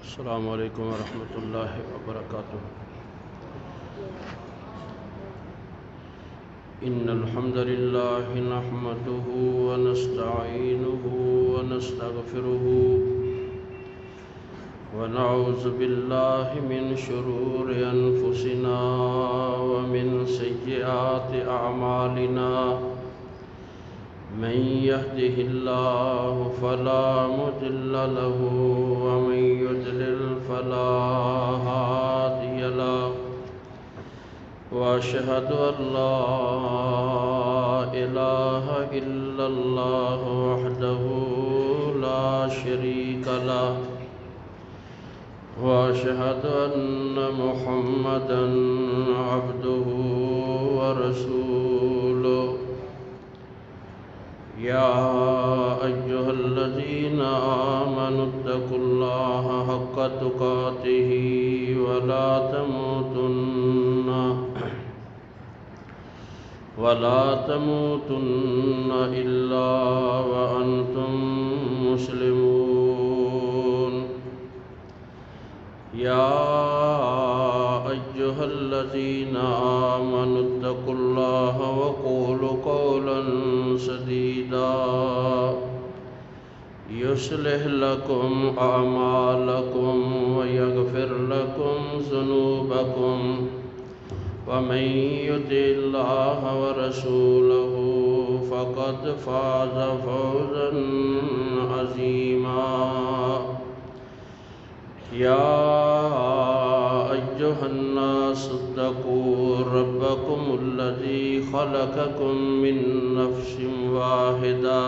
السلام علیکم ورحمۃ اللہ وبرکاتہ۔ ان الحمد للہ نحمده ونستعینه ونستغفره ونعوذ باللہ من شرور انفسنا ومن سیئات اعمالنا، من يهده الله فلا مضل له ومن يضلل فلا هادي له، وأشهد أن لا إله إلا الله وحده لا شريك له، وأشهد أن محمدًا عبده ورسوله۔ يا أيها الذين آمنوا اتقوا الله حق تقاته ولا تموتن إلا وأنتم مسلمون۔ يا أيها الذين آمنوا اتقوا الله وقولوا قولا سديدا يصلح لكم أعمالكم ويغفر لكم ذنوبكم، ومن يطع الله ورسوله فقد فاز فوزا عظيما۔ يا أيها الناس اتقوا ربكم الذي خلقكم من نفس واحدة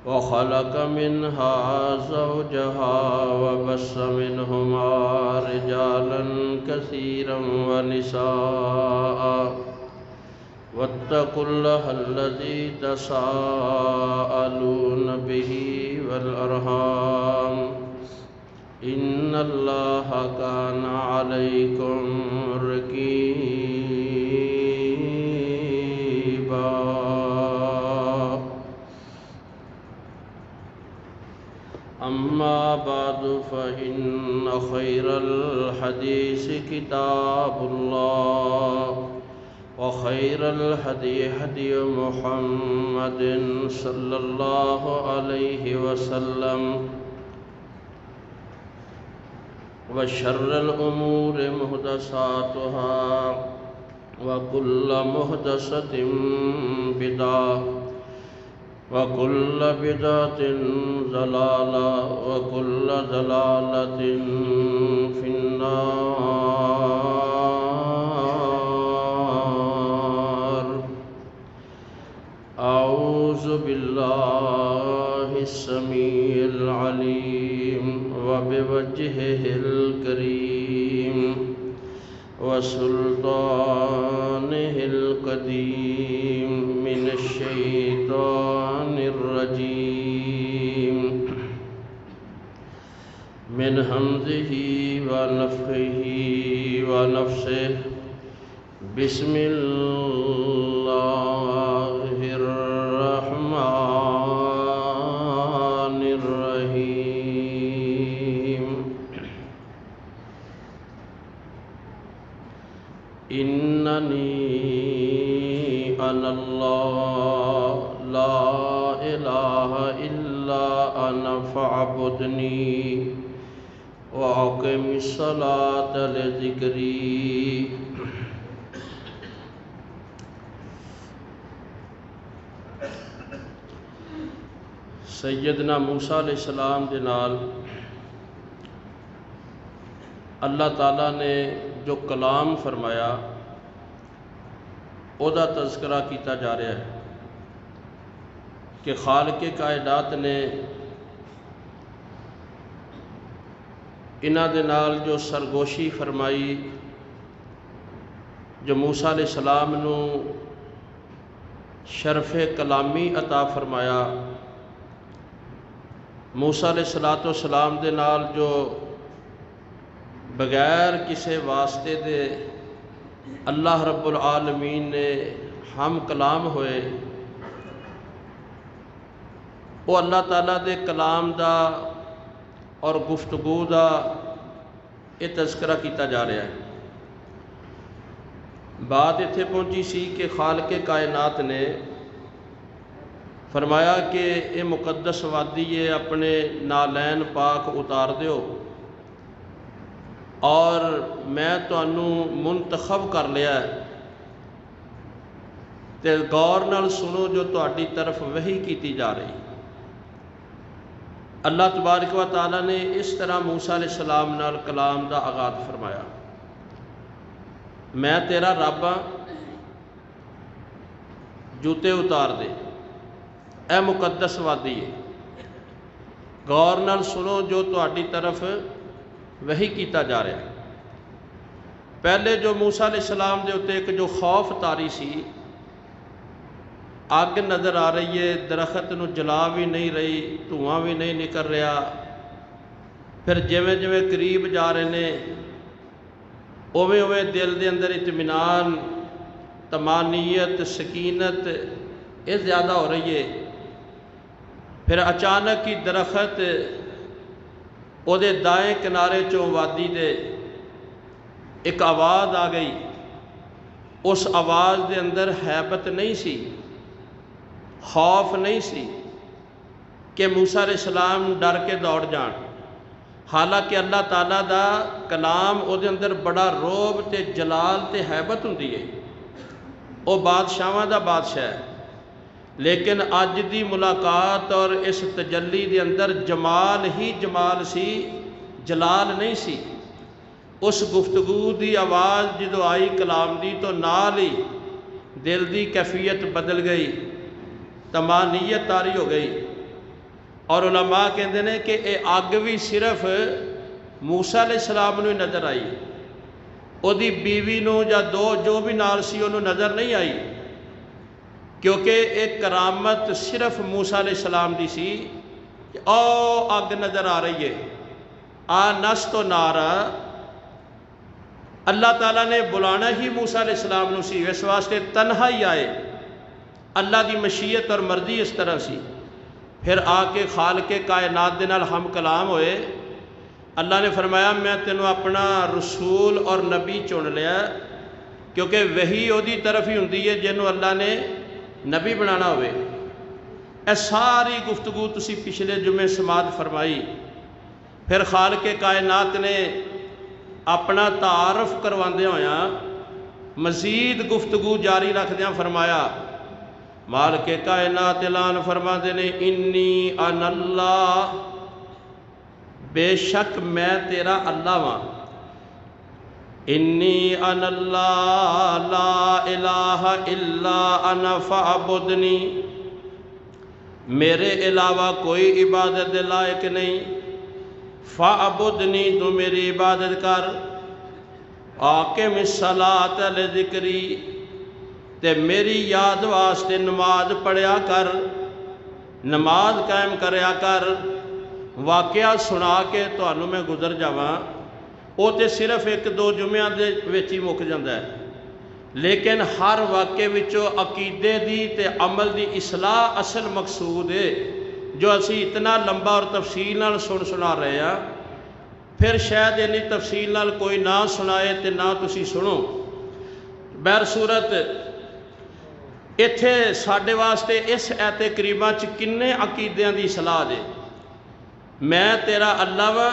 وخلق منها زوجها وبث منهما رجالا كثيرا ونساء، واتقوا الله الذي تساءلون به والأرحام، إن الله كان عليكم رقيبا۔ أما بعد فإن خير الحديث كتاب الله، وخير الهدي هدي محمد صلى الله عليه وسلم، وشر الأمور محدثاتها، وكل محدثة بدعة، وكل بدعة ضلالة، وكل ضلالة في النار۔ أعوذ بالله السميع العليم وبوجهه الكريم وسلطانه القديم من الشيطان الرجيم، من همزه ونفخه ونفسه، بسم الله الرحمن الرحيم۔ إنني أنا الله لا إله إلا أنا فاعبدني وأقم الصلاة لذكري۔ سیدنا موسیٰ علیہ السلام دے نال اللہ تعالیٰ نے جو کلام فرمایا او دا تذکرہ کیتا جا رہا ہے کہ خالق کائنات نے انہاں دے نال جو سرگوشی فرمائی، جو موسیٰ علیہ السلام نو شرف کلامی عطا فرمایا، موسیٰ علیہ السلام دے نال جو بغیر کسی واسطے دے اللہ رب العالمین نے ہم کلام ہوئے، وہ اللہ تعالیٰ دے کلام دا اور گفتگو دا یہ تذکرہ کیتا جا رہا ہے۔ بات اتنے پہنچی سی کہ خالق کائنات نے فرمایا کہ یہ مقدس وادی ہے، اپنے نالین پاک اتار دیو اور میں تانوں منتخب کر لیا ہے، تے غور نال سنو جو تہاڈی طرف وحی کیتی جا رہی۔ اللہ تبارک و تعالیٰ نے اس طرح موسیٰ علیہ السلام نال کلام دا آغاز فرمایا، میں تیرا رب ہاں، جوتے اتار دے، اے مقدس وادی ہے، غور نال سنو جو تہاڈی طرف وحی کیتا جا رہا ہے۔ پہلے جو موسیٰ علیہ السلام دے اتے ایک جو خوف طاری سی، اگ نظر آ رہی ہے، درخت نو جلا بھی نہیں رہی، دھواں بھی نہیں نکل رہا، پھر جویں جویں قریب جا رہے نے اویں اویں دل دے اندر اطمینان، طمانینت، سکینت یہ زیادہ ہو رہی ہے۔ پھر اچانک ہی درخت او دے دائیں کنارے چوں وادی دے ایک آواز آ گئی، اس آواز دے اندر ہیبت نہیں سی، خوف نہیں سی کہ موسیٰ علیہ السلام ڈر کے دوڑ جان، حالانکہ اللہ تعالیٰ دا کلام او دے اندر بڑا روب تے جلال تے ہیبت ہوندی ہے، او بادشاہاں دا بادشاہ ہے، لیکن اج دی ملاقات اور اس تجلی دے اندر جمال ہی جمال سی، جلال نہیں سی۔ اس گفتگو دی آواز جدو آئی کلام دی تو نال ہی دل دی کیفیت بدل گئی، طمانینت طاری ہو گئی، اور علماء کہندے نے کہ اے اگ بھی صرف موسیٰ علیہ السلام نو نظر آئی، او دی بیوی نو یا دو جو بھی نال سی انہوں نظر نہیں آئی، کیونکہ ایک کرامت صرف موسیٰ علیہ السلام دی سی کہ او اگ نظر آ رہی ہے، آنست نارا، اللہ تعالیٰ نے بلانا ہی موسیٰ علیہ السلام نو سی، اس واسطے تنہا ہی آئے، اللہ دی مشیت اور مرضی اس طرح سی۔ پھر آ کے خالق کائنات دے نال ہم کلام ہوئے، اللہ نے فرمایا میں تینوں اپنا رسول اور نبی چن لیا، کیونکہ وحی او دی طرف ہی ہوندی ہے جنہوں اللہ نے نبی بنانا ہوئے۔ اے ساری گفتگو تسی پچھلے جمعے سماعت فرمائی۔ پھر خالق کائنات نے اپنا تعارف کرواندے ہویا مزید گفتگو جاری رکھدیاں فرمایا، مالک کائنات اعلان فرماندے نے انی انا اللہ، بے شک میں تیرا اللہ ہاں، انی انا اللہ لا الہ الا انا فاعبدنی، میرے علاوہ کوئی عبادت دے لائق نہیں، فاعبدنی تو میری عبادت کر، اقم الصلاۃ لذکری، تے میری یاد واسطے نماز پڑھیا کر، نماز قائم کریا کر۔ واقعہ سنا کے تانوں میں گزر جاواں، وہ تے صرف ایک دو جمعہ دے وچ ہی مک جاندا ہے، لیکن ہر واقعے وچوں عقیدے دی تے عمل دی اصلاح اصل مقصود ہے، جو اسی اتنا لمبا اور تفصیل نال سنا رہے ہیں، پھر شاید اتنی تفصیل نال کوئی نہ سنائے تے نہ تسی سنو۔ بہر صورت اتھے ساڈے واسطے اس ایت کریمہ چ کنے عقیدیاں دی اصلاح دے۔ میں تیرا اللہ وا،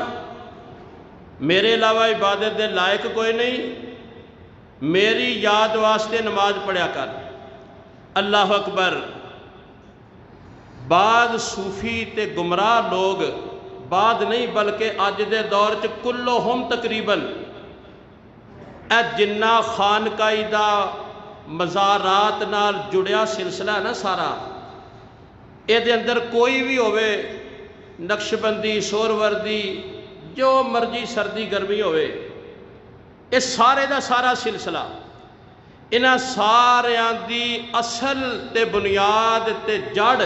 میرے علاوہ عبادت دے لائق کوئی نہیں، میری یاد واسطے نماز پڑھیا کر۔ اللہ اکبر۔ بعض صوفی تے گمراہ لوگ، بعد نہیں بلکہ اج دے دور چ کلہم تقریباً اے جنہ خانقاہی دا مزارات نال جڑیا سلسلہ ہے نا سارا، اے دے اندر کوئی بھی ہوئے، نقشبندی، سہروردی، جو مرضی سردی گرمی ہوئے، یہ سارے دا سارا سلسلہ انہاں ساریاں دی اصل تے بنیاد تے جڑ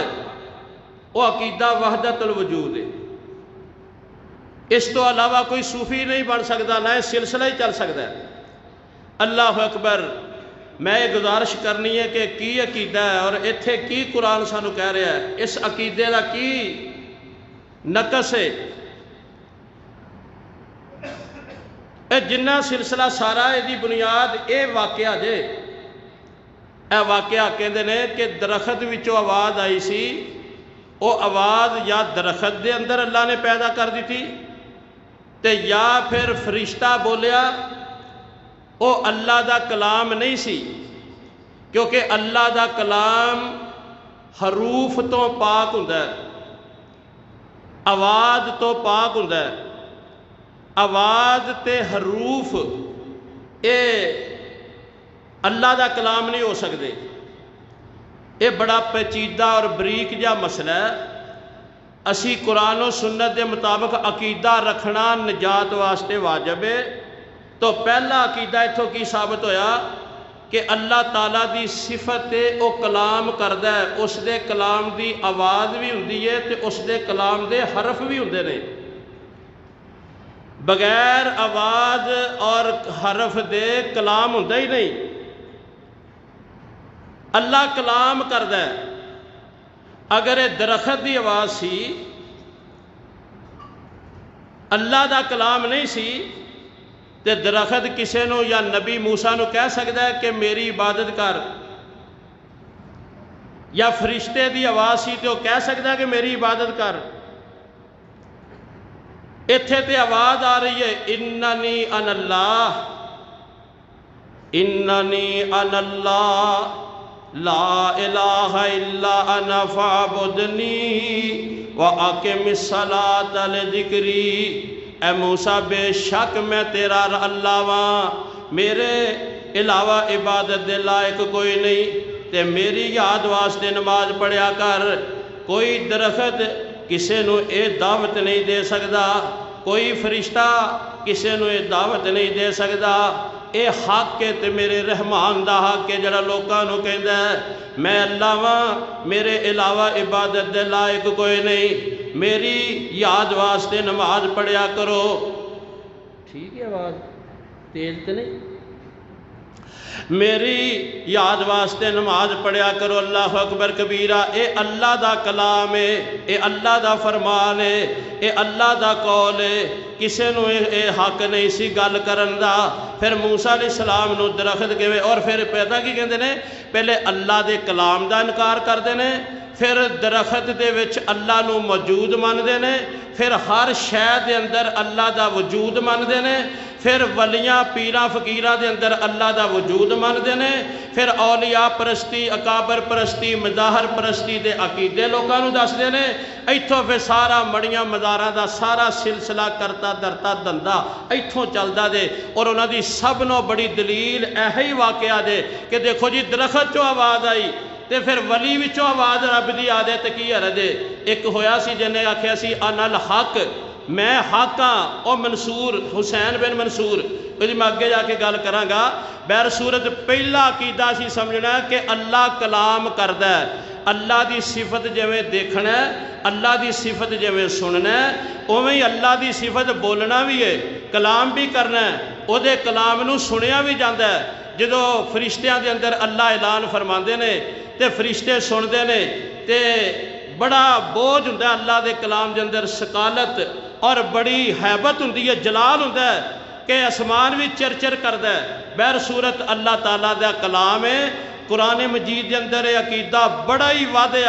وہ عقیدہ وحدت الوجود ہے۔ اس تو علاوہ کوئی صوفی نہیں بن سکتا، نہ سلسلہ ہی چل سکتا ہے۔ اللہ اکبر۔ میں یہ گزارش کرنی ہے کہ کی عقیدہ ہے اور اتھے کی قرآن سانو کہہ رہا ہے، اس عقیدے کا کی نقص ہے۔ جنہ سلسلہ سارا یہ بنیاد یہ واقعہ جے، یہ واقعہ کہتے ہیں کہ درخت وچوں آواز آئی سی، وہ آواز یا درخت دے اندر اللہ نے پیدا کر دی تھی تے یا پھر فرشتہ بولیا، وہ اللہ دا کلام نہیں سی، کیونکہ اللہ دا کلام حروف تو پاک ہوندا ہے، آواز تو پاک ہوندا ہے۔ آواز تے حروف اے اللہ دا کلام نہیں ہو سکتے، یہ بڑا پیچیدہ اور بریک جا مسئلہ ہے۔ اسی قرآن و سنت دے مطابق عقیدہ رکھنا نجات واسطے واجب ہے۔ تو پہلا عقیدہ اتھوں کی ثابت ہویا کہ اللہ تعالیٰ دی صفت او کلام کردہ ہے، اس دے کلام دی آواز بھی ہوندی ہے تے اس دے کلام دے حرف بھی ہوندے نے۔ بغیر آواز اور حرف دے کلام ہوندا ہی نہیں۔ اللہ کلام کردہ ہے۔ اگر یہ درخت دی آواز سی، اللہ دا کلام نہیں سی، تے درخت کسے نو یا نبی موسیٰ نو کہہ سکتا ہے کہ میری عبادت کر، یا فرشتے دی آواز سی تے وہ کہہ سکتا ہے کہ میری عبادت کر۔ ایتھے تے آواز آ رہی ہے اننی انا اللہ، اننی انا اللہ لا الہ الا انا فاعبدنی واقم الصلاۃ لذکری۔ اے موسیٰ بے شک میں تیرا اللہ واں، میرے علاوہ عبادت دے لائق کوئی نہیں، تے میری یاد واسطے نماز پڑھیا کر۔ کوئی درخت کسے نو اے دعوت نہیں دے سکدا، کوئی فرشتہ کسے نو اے دعوت نہیں دے سکدا۔ اے حق ہے تے میرے رحمان دا حق ہے جڑا لوکاں نو کہندا ہے میں اللہ واں، میرے علاوہ عبادت دے لائق کوئی نہیں، میری یاد واسطے نماز پڑھیا کرو۔ ٹھیک ہے آواز تیز تے نہیں؟ میری یاد واسطے نماز پڑھیا کرو۔ اللہ اکبر کبیرہ۔ اے اللہ دا کلام ہے، اے اللہ دا فرمان ہے، اے اللہ دا قول ہے، کسے نو اے حق نہیں سی گل کرن دا۔ پھر موسیٰ علیہ السلام نو درخت کے اور پھر پیدا کی کہندے نے، پہلے اللہ دے کلام دا انکار کردے نے، پھر درخت دے وچ اللہ نو موجود مندے نے، پھر ہر شے دے اندر اللہ دا وجود مندے نے، پھر ولیاں پیراں فقیراں دے اندر اللہ دا وجود مندے نے، پھر اولیاء پرستی، اکابر پرستی، مظاہر پرستی دے عقیدے لوکاں نو دس دے نے۔ ایتھوں پھر سارا مڑیاں مزاراں دا سارا سلسلہ کرتا درتا دندا ایتھوں چلدا دے، اور انہاں دی سب نو بڑی دلیل ایہی واقعہ دے کہ دیکھو جی درخت چوں آواز آئی تے پھر ولی وچوں آواز رب دی آدے تے کی حرج ہے۔ ایک ہویا سی جنہیں آکھیا سی انا الحق، میں حق ہاں، او منصور حسین بن منصور، میں اگے جا کے گل کراں گا۔ بہر صورت پہلا عقیدہ سی سمجھنا ہے کہ اللہ کلام کردہ ہے، اللہ دی صفت جویں دیکھنا ہے، اللہ دی صفت جویں سننا ہے، اویں ہی اللہ دی صفت بولنا بھی ہے، کلام بھی کرنا ہے، او دے کلام نو سنیا بھی جاندا ہے۔ جدو فرشتیاں دے اندر اللہ اعلان فرماندے نے تے فرشتے سندے نے تے بڑا بوجھ ہوندا ہے اللہ دے کلام دے اندر، ثقالت اور بڑی حیبت ہوندی ہے، جلال ہوندا ہے کہ اسمان بھی چرچر کردا ہے۔ بہر صورت اللہ تعالیٰ دا کلام ہے، قرآن مجید دے اندر عقیدہ بڑا ہی واضح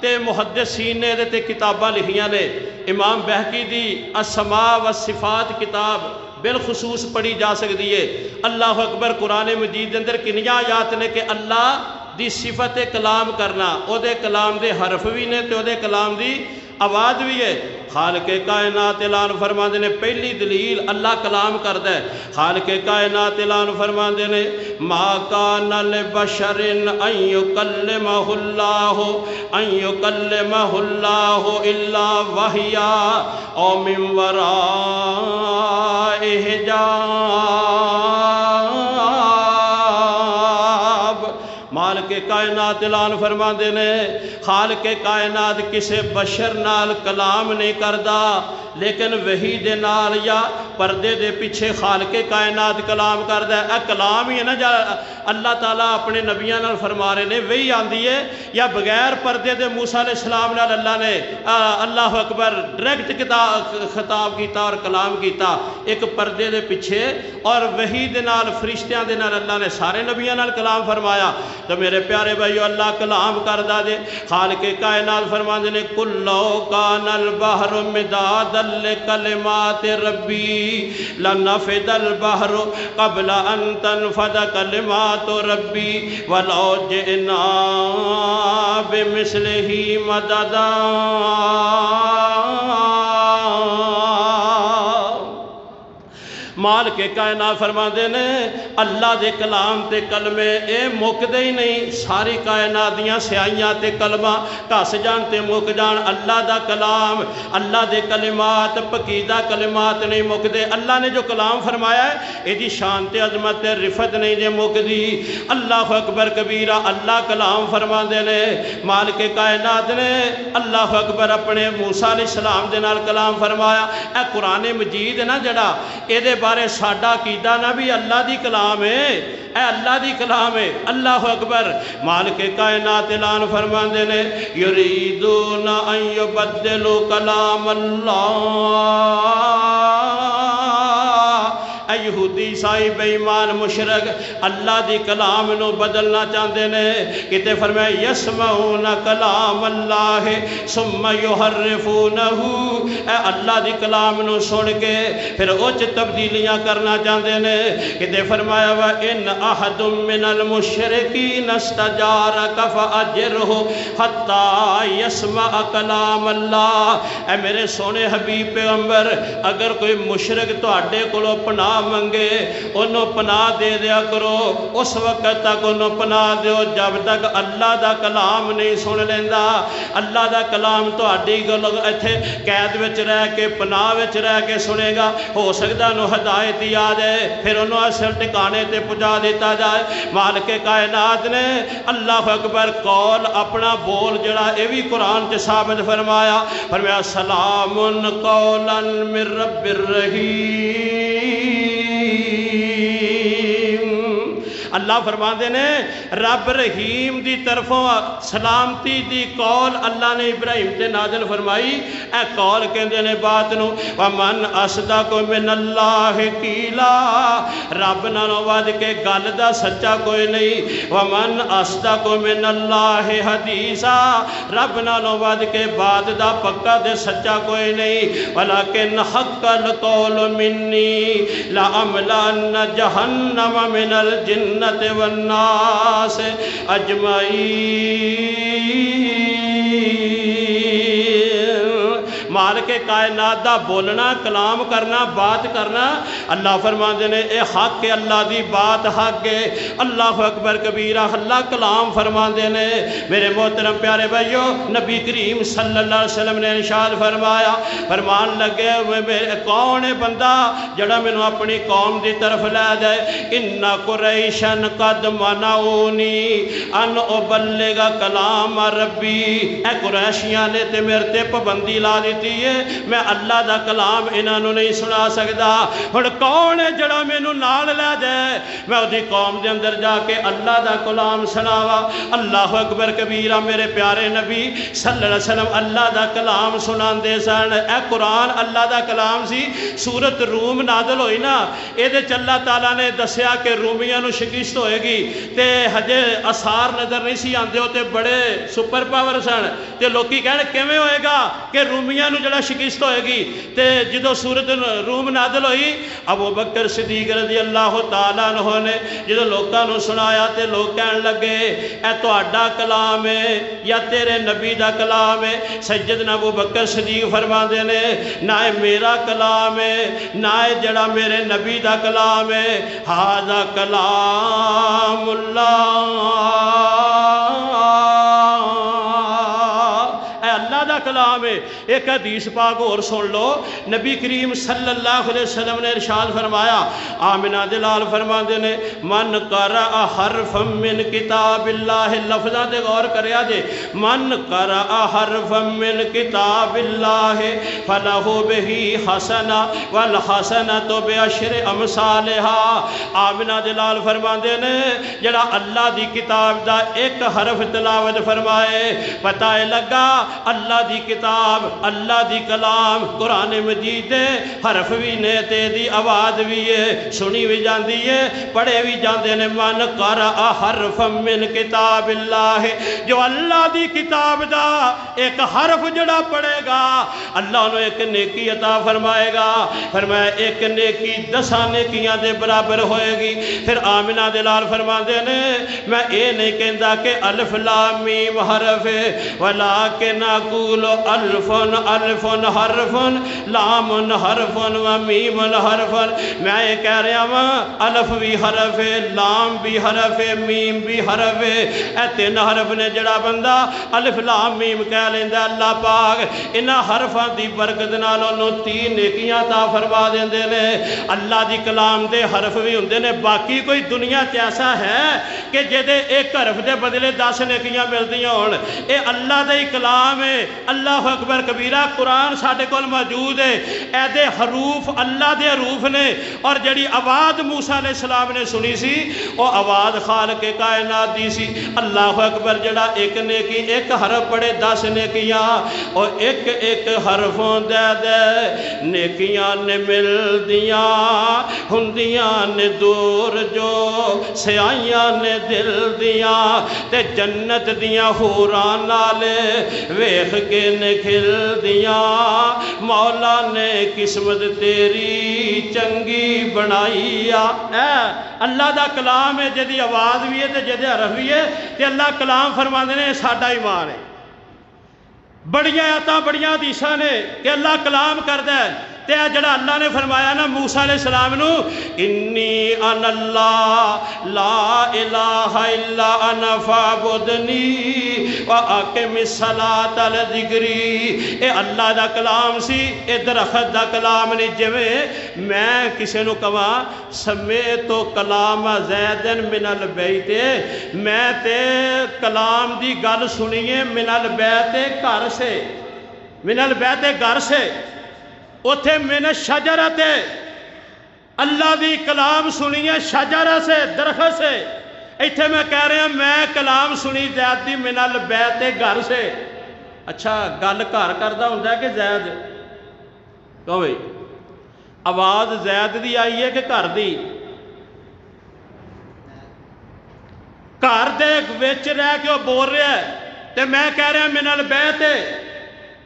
تے محدثین نے تے کتاباں لکھیاں نے۔ امام بہقی دی اسماء و صفات کتاب بالخصوص پڑھی جا سکتی ہے۔ اللہ اکبر۔ قرآن مجید دے اندر کنیاں آیات نے کہ اللہ دی صفت کلام کرنا، او دے کلام دے حرف بھی نے تے او دے کلام دی آواز بھی ہے۔ خالق کائنات اعلان فرماندے نے پہلی دلیل اللہ کلام کردا ہے۔ خالق کائنات اعلان فرماندے نے ما کان لبشر ان یکلمہ اللہ الا وحیا او من وراء حجاب۔ مالک کائنات کائنات اعلان فرماندے نے خالق کائنات کسے بشر نال کلام نہیں کردا لیکن وحی دے نال یا پردے دے پیچھے خالق کائنات کلام کردا ہے۔ اے کلام ہی ہے نا جا اللہ تعالیٰ اپنے نبیاں نال فرما رہے نے وہی آندی ہے یا بغیر پردے دے موسیٰ علیہ السلام نال اللہ نے اللہ اکبر ڈائریکٹ خطاب کیتا اور کلام کیتا ایک پردے دے پیچھے اور وحی دے نال فرشتیاں دے نال اللہ نے سارے نبیاں نال کلام فرمایا۔ تو میرے پیارے بھائیو اللہ کلام کردا دے خالق کائنات فرماندے نے قُل لَوْ كَانَ الْبَحْرُ مِدَادًا لِكَلِمَاتِ رَبِّي لَنَفِدَ الْبَحْرُ قَبْلَ أَن تَنفَدَ كَلِمَاتُ رَبِّي وَلَوْ جِئْنَا بِمِثْلِهِ مَدَدًا۔ مال کے کائنات فرماندے نے اللہ دے کلام تے کلمے اے مکدے ہی نہیں، ساری کائنات دیاں سیائیاں تے کلمہ کس جان تے مک جان، اللہ دا کلام اللہ دے کلمات پکیدہ کلمات نہیں مکدے۔ اللہ نے جو کلام فرمایا ہے ایدی شان تے عظمت تے رفت نہیں جے مکدی۔ اللہ اکبر کبیرہ اللہ کلام فرماندے نے مال کے کائنات نے اللہ اکبر اپنے موسیٰ علیہ السلام دے نال کلام فرمایا۔ اے قرآن مجید نا جڑا اے دے بارے ساڈا عقیدہ نہ بھی اللہ دی کلام ہے، اے اللہ دی کلام ہے۔ اللہ اکبر مالک کائنات اعلان فرماندے نے یریدون ان یبدلوا کلام اللہ۔ اے یہودی عیسائی بے ایمان مشرک اللہ دی کلام نو بدلنا چاہتے نے، کتے فرمایا یسمعون کلام اللہ ثم یحرفونہ، اے اللہ دی کلام نو سن کے پھر اوچ تبدیلیاں کرنا چاہتے نے، کتے فرمایا وَإِنْ أَحَدٌ مِّنَ الْمُشْرِكِينَ اسْتَجَارَكَ فَأَجِرْهُ حَتَّى يَسْمَعَ كَلَامَ اللَّهِ۔ اے میرے سونے حبیب پیغمبر اگر کوئی مشرک تواڈے کولوں پناہ منگے انہوں پناہ دے دیا کرو، اس وقت تک انہوں پناہ دیو جب تک اللہ دا کلام نہیں سن لیندا۔ اللہ دا کلام تو اڈی گل ایتھے قید وچ رہ کے پناہ وچ رہ کے سنے گا، ہو سکدا انہوں ہدایت یاد ہے پھر انہوں اصل ٹکانے تے پہنچا دیتا جائے۔ مالک کائنات نے اللہ اکبر قول اپنا بول جڑا اے بھی قرآن تے ثابت فرمایا، فرمایا سلام قولا من رب الرحیم۔ اللہ فرماندے نے رب رحیم دی طرفوں سلامتی دی قول اللہ نے ابراہیم تے نازل فرمائی۔ اے قول کہندے نے بات نو ومن اصدق من اللہ قیلا، رب نالوں ود کے گل دا سچا کوئی نہیں، ومن اصدق من اللہ حدیثا، رب نالوں ود کے بات دا پکا دے سچا کوئی نہیں، ولکن حق القول منی لأملأن جہنم من الجن والناس اجمعین۔ مالک کائنات دا بولنا کلام کرنا بات کرنا اللہ فرماندے نے اے حق ہے، اللہ دی بات حق ہے۔ اللہ اکبر کبیرہ اللہ کلام فرماندے نے۔ میرے محترم پیارے بھائیو نبی کریم صلی اللہ علیہ وسلم نے ارشاد فرمایا، فرمان لگے کون ہے بندہ جڑا مینوں اپنی قوم دی طرف لے دے، ان قریشن قد منعونی ان ابلغ کلام ربی، اے قریشیاں نے تے میرے تے پابندی لا دیتی ہے، میں اللہ دا کلام انہوں نہیں سنا سکدا۔ ہن کون ہے جڑا مینوں نال لے جائے میں اودی قوم دے اندر جا کے اللہ دا کلام سناواں۔ اللہ اکبر کبیرہ میرے پیارے نبی صلی اللہ علیہ وسلم اللہ دا کلام سناندے سن۔ اے قرآن اللہ دا کلام سی۔ سورت روم نازل ہوئی نا، اے دے اللہ تعالیٰ نے دسیا کہ رومیاں نو شکست ہوئے گی تے ہجے اثار نظر نہیں سی آندے ہو تے بڑے سپر پاور سن تے لوکی کہنے کیویں ہوئے گا کہ رومیاں نو جڑا شکست ہوئے گی تے جدو سورت روم نازل ہوئی ابو بکر صدیق رضی اللہ تعالیٰ عنہ نے جدو لوکاں نو سنایا تے لوگ کہن لگے اے تہاڈا کلام ہے یا تیرے نبی دا کلام ہے؟ سیدنا ابو بکر صدیق فرماندے نے نہ میرا کلام ہے نہ جڑا میرے نبی دا کلام ہے، ھذا کلام اللہ، اے اللہ دا کلام ہے۔ ایک حدیث پاک اور سن لو، نبی کریم صلی اللہ علیہ وسلم نے ارشاد فرمایا، آمنہ دلال فرماندے نے، من قرأ حرفا من کتاب اللہ، لفظاں دے غور کریا جے، من قرأ حرفا من کتاب اللہ فلہ بہ حسنہ والحسنۃ بعشر امثالها۔ آمنہ دلال فرماندے نے جڑا اللہ دی کتاب دا ایک حرف تلاوت فرمائے، پتہ لگا اللہ دی کتاب، اللہ دی کلام قرآن مجید دے حرف بھی نے تے دی آواز بھی ہے، سنی بھی جاندی ہے، پڑھے بھی جاندے نے۔ من قرأ حرفا من کتاب اللہ، جو اللہ دی کتاب دا ایک حرف جڑا پڑھے گا اللہ انہوں ایک نیکی عطا فرمائے گا۔ فرمایا ایک نیکی 10 نیکیاں دے برابر ہوئے گی۔ پھر آمنہ دلال فرما دے نے، میں اے نہیں کہندا کہ الف لام میم حرف ہے، ولیکن اقول الف الف حرف لام حرف و میم حرف۔ میں یہ کہہ رہا ہوں الف بھی حرف ہے، لام بھی حرف ہے، میم بھی حرف ہے۔ اے 3 حرف نے جڑا بندہ الف لام میم کہہ لیندا، اللہ پاک انہاں حرفاں دی برکت نال انہوں 3 نیکیاں عطا فرما دیندے نے۔ اللہ دی کلام دے حرف بھی ہوندے نے، باقی کوئی دنیا تے ایسا ہے کہ جدے ایک حرف دے بدلے 10 نیکیاں ملدیاں ہون؟ اے اللہ دے کلام ہے، اللہ اکبر کبیرہ۔ قرآن ساڈے کول موجود ہے، اے دے حروف اللہ دے حروف نے، اور جڑی آواز موسیٰ علیہ السلام نے سنی سی وہ آواز خالق کائنات دی سی۔ اللہ اکبر۔ جڑا ایک نیکی ایک حرف پڑھے 10 نیکیاں، اور ایک ایک حرفوں دے نیکیاں نے مل دیاں ہندیاں نے دور جو سیائیاں نے دل دیاں، تے جنت دیاں حوراں نالے ویکھ کے نے کھل دیاں، مولا نے قسمت تیری چنگی بنائی آ۔ اے اللہ دا کلام ہے، جدی آواز بھی ہے تے جدے حرف بھی ہے، تے اللہ کلام فرماندے نے ساڈا ایمان ہے۔ بڑیاں آیاتاں بڑیاں حدیثاں نے کہ اللہ کلام کردا ہے، تے جڑا اللہ نے فرمایا نا موسیٰ علیہ السلام نو، انی انا اللہ لا الہ الا انا فاعبدنی واقم الصلاۃ لذکری۔ اے اللہ دا کلام سی، اے درخت دا کلام نہیں۔ جویں میں کسے نو کہاں سمیت کلام زید من البیت، میں تے کلام دی گل سنیے من البیت گھر سے، من البیت گھر سے، اتھے من الشجرت، اللہ دی کلام سنیے شجرہ سے، درخت سے۔ ایتھے میں کہہ رہا ہوں میں کلام سنی زید دی من البیت گھر سے۔ اچھا گل گھر کردہ ہوندا ہے کہ زید؟ کہو بھئی آواز زید دی آئی ہے کہ گھر دی؟ گھر دے وچ رہ کے وہ بول رہا ہے، تے میں کہہ رہا من البیت،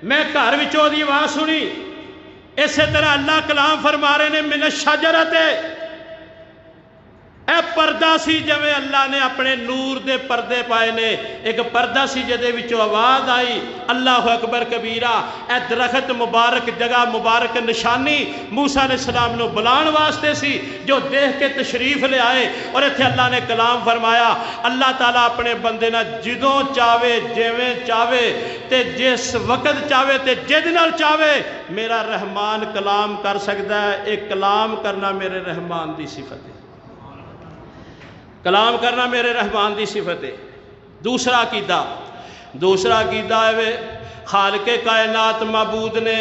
میں گھر وچوں دی آواز سنی۔ اسی طرح اللہ کلام فرما رہے نے من الشجرت، اے پردہ سی جویں اللہ نے اپنے نور دے پردے پائے نے، ایک پردہ سی جدے وچوں آواز آئی اللہ اکبر کبیرہ۔ اے درخت مبارک جگہ مبارک نشانی موسیٰ علیہ السلام نو بلان واسطے سی، جو دیکھ کے تشریف لے آئے، اور ایتھے اللہ نے کلام فرمایا۔ اللہ تعالیٰ اپنے بندے نہ جدوں چاہے جویں چاہے تے جس وقت چاہے تے جد نال چاہے میرا رحمان کلام کر سکتا ہے۔ ایک کلام کرنا میرے رحمان دی صفت ہے، کلام کرنا میرے رحمان دی صفت ہے۔ دوسرا عقیدہ ہے خالق کائنات معبود نے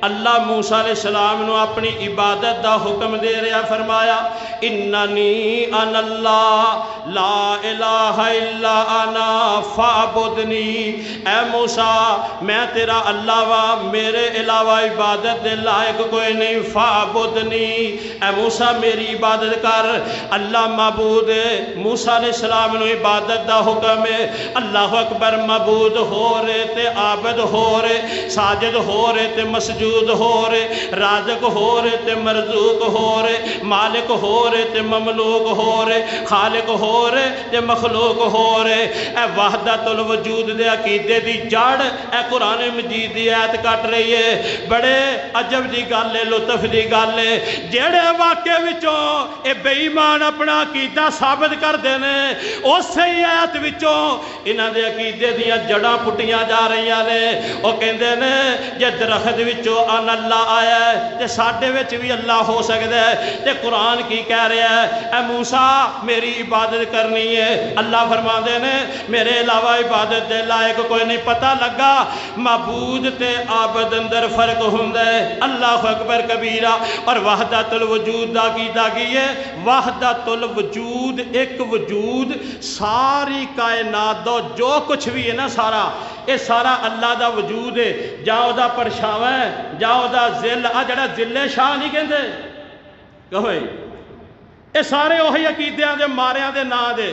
اللہ موسیٰ علیہ السلام نو اپنی عبادت دا حکم دے رہا، فرمایا اننی انا اللہ لا الہ الا انا فاعبدنی۔ اے موسیٰ میں تیرا اللہ وا، میرے علاوہ عبادت دے لائق کوئی نہیں، فاعبدنی۔ اے موسیٰ میری عبادت کر۔ اللہ معبود ہے، موسیٰ علیہ السلام نو عبادت دا حکم ہے۔ اللہ اکبر، معبود ہو رہے تے عابد ہو رہے، ساجد ہو رہے تے مسجود موجود ہو رہے، رازق ہو رہے تے مرزوق ہو رہے، مالک ہو رہے تے مملوک ہو رہے، خالق ہو رہے تے مخلوق ہو رہے۔ اے وحدت الوجود دے عقیدے دی جڑ اے قرآن مجید دی آیت کٹ رہی ہے۔ بڑے عجب دی گل ہے، لطف دی گل ہے، جڑے واقعے وچوں اے بے ایمان اپنا عقیدہ ثابت کر دینے، اسی آیت وچوں انہاں دے عقیدے دیاں جڑاں پٹیاں جا رہی نے۔ وہ کہندے نے جے درخت وچوں ان اللہ آیا ہے تے ساڈے وچ بھی اللہ ہو سکدا ہے۔ تے قرآن کی کہہ رہا ہے، اے موسیٰ میری عبادت کرنی ہے۔ اللہ فرماندے نے میرے علاوہ عبادت دے لائق کوئی نہیں۔ پتہ لگا معبود تے عابد اندر فرق ہوندا ہے۔ اللہ اکبر کبیرہ۔ اور وحدت الوجود دا عقیدہ کی ہے؟ وحدت الوجود، ایک وجود، ساری کائنات دا جو کچھ بھی ہے نا سارا، یہ سارا اللہ دا وجود ہے۔ جا او دا پرچھاواں ہے، جا او دا ذل، آ جڑا ذل شاہ نہیں کہندے کہو یہ سارے وہی عقیدیاں دے ماریاں دے نا دے۔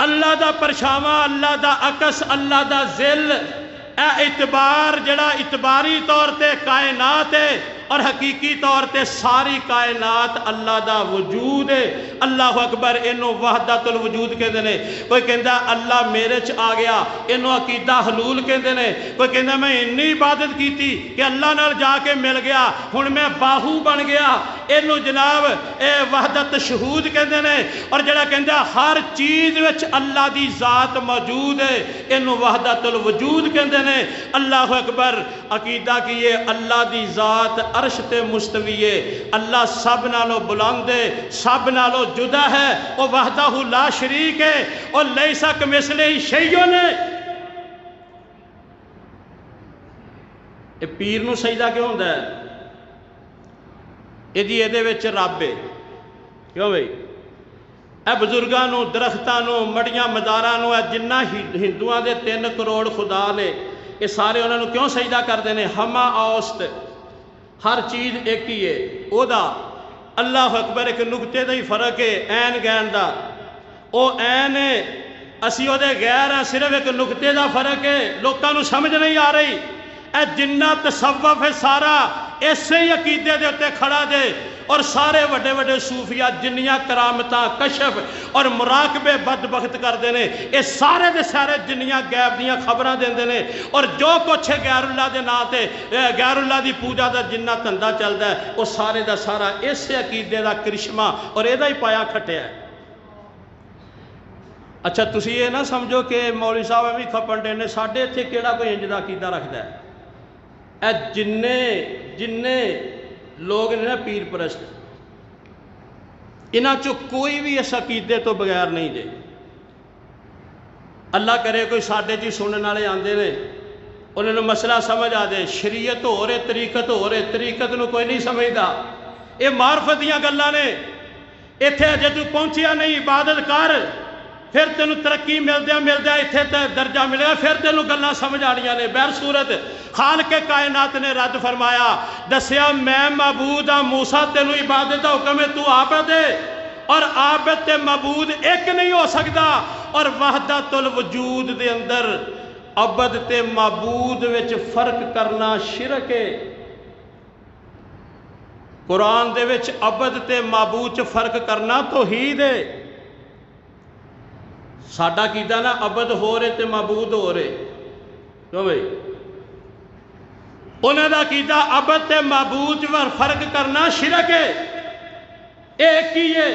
اللہ دا پرچھاواں، اللہ دا عکس، اللہ دا ذل، اے اعتبار جڑا اعتباری طور تے کائنات ہے اور حقیقی طور تے ساری کائنات اللہ دا وجود ہے۔ اللہ اکبر، انہوں وحدت الوجود کہندے نے۔ کوئی کہندا اللہ میرے چ آ گیا، انہوں عقیدہ حلول کہندے نے۔ کوئی کہندا میں انی عبادت کیتی کہ اللہ نال جا کے مل گیا، ہن میں باہو بن گیا، انہوں جناب اے وحدت شہود کہندے نے۔ اور جڑا کہندا ہر چیز وچ اللہ دی ذات موجود ہے، انہوں وحدت الوجود کہندے نے۔ اللہ اکبر، عقیدہ کیے اللہ دی ذات عرش تے مستوی ہے، اللہ سب نالو بلند ہے، سب نالو جدا ہے، وہ وحدہ لا شریک ہے، اور لیسا کمثلہ شیء ہے۔ اے پیر نو سجدہ کیوں ہوندا ہے؟ یہ دے وچ رب ہے، کیوں بھئی؟ اے بزرگاں نو، درختاں نو، مڑیاں مزاراں نو، اے جنہ ہندوؤں دے 3 کروڑ خدا نے، یہ سارے انہوں نے کیوں سجدہ کر دینے؟ ہما اوست، ہر چیز ایک ہی ہے۔ او دا اللہ اکبر ایک نقطے دا ہی فرق ہے، این گین دا، او این ہے، اسی او دے غیر ہیں، صرف ایک نقطے دا فرق ہے، لوگاں نو سمجھ نہیں آ رہی۔ اے جنہ تصوف ہے سارا ایسے ہی عقیدے دے ہوتے کھڑا دے، اور سارے وڈے وڈے صوفیہ جنیاں کرامتاں کشف اور مراقبے بدبخت کر دینے، اے سارے دے سارے جنیاں غیب دیاں خبراں دین دینے، اور جو کچھ ہے غیر اللہ دے نا تے غیر اللہ دی پوجا دا جنہ تندہ چل دا ہے، وہ سارے دا سارا ایسے عقیدے دا کرشمہ اور اے دا ہی پایا کھٹے ہے۔ اچھا تسی یہ نہ سمجھو کہ مولوی صاحب بھی کھپن دینے، ساڑھے تھے کیڑا کوئی انج دا عقیدہ رکھ دا ہے۔ اے جننے لوگ نے پیر پرست، انہاں چو کوئی بھی اس عقیدے تو بغیر نہیں دے۔ اللہ کرے کوئی ساڑھے جی سننے والے آندے نے، انہوں نے مسئلہ سمجھ آ دے، شریعت ہو رہے، طریقت ہو رہے، طریقت نو کوئی نہیں سمجھدا، یہ معرفت دیاں گلاں نے۔ ایتھے اجے تو پہنچیا نہیں، عبادت کر، پھر تینوں ترقی ملدیا اتنے درجہ ملے گا، پھر تینوں گلاں سمجھ آنیاں نے۔ بہر صورت خالق کائنات نے رد فرمایا، دسیا میں معبود ہاں، موسیٰ تینوں عبادت دا حکم ہے، تو عابد ہے، اور عابد تے معبود ایک نہیں ہو سکتا۔ اور وحدت الوجود دے اندر عبد تے معبود وچ فرق کرنا شرک ہے۔ قرآن دے وچ عبد تے معبود چ فرق کرنا توحید ہے۔ ساڈا کیتا نا عبد ہو رہے تے معبود ہو رہے، کیوں بھئی؟ انہوں دا کیتا عبد تے معبود پر فرق کرنا شرک ہے، ایک ہی ہے۔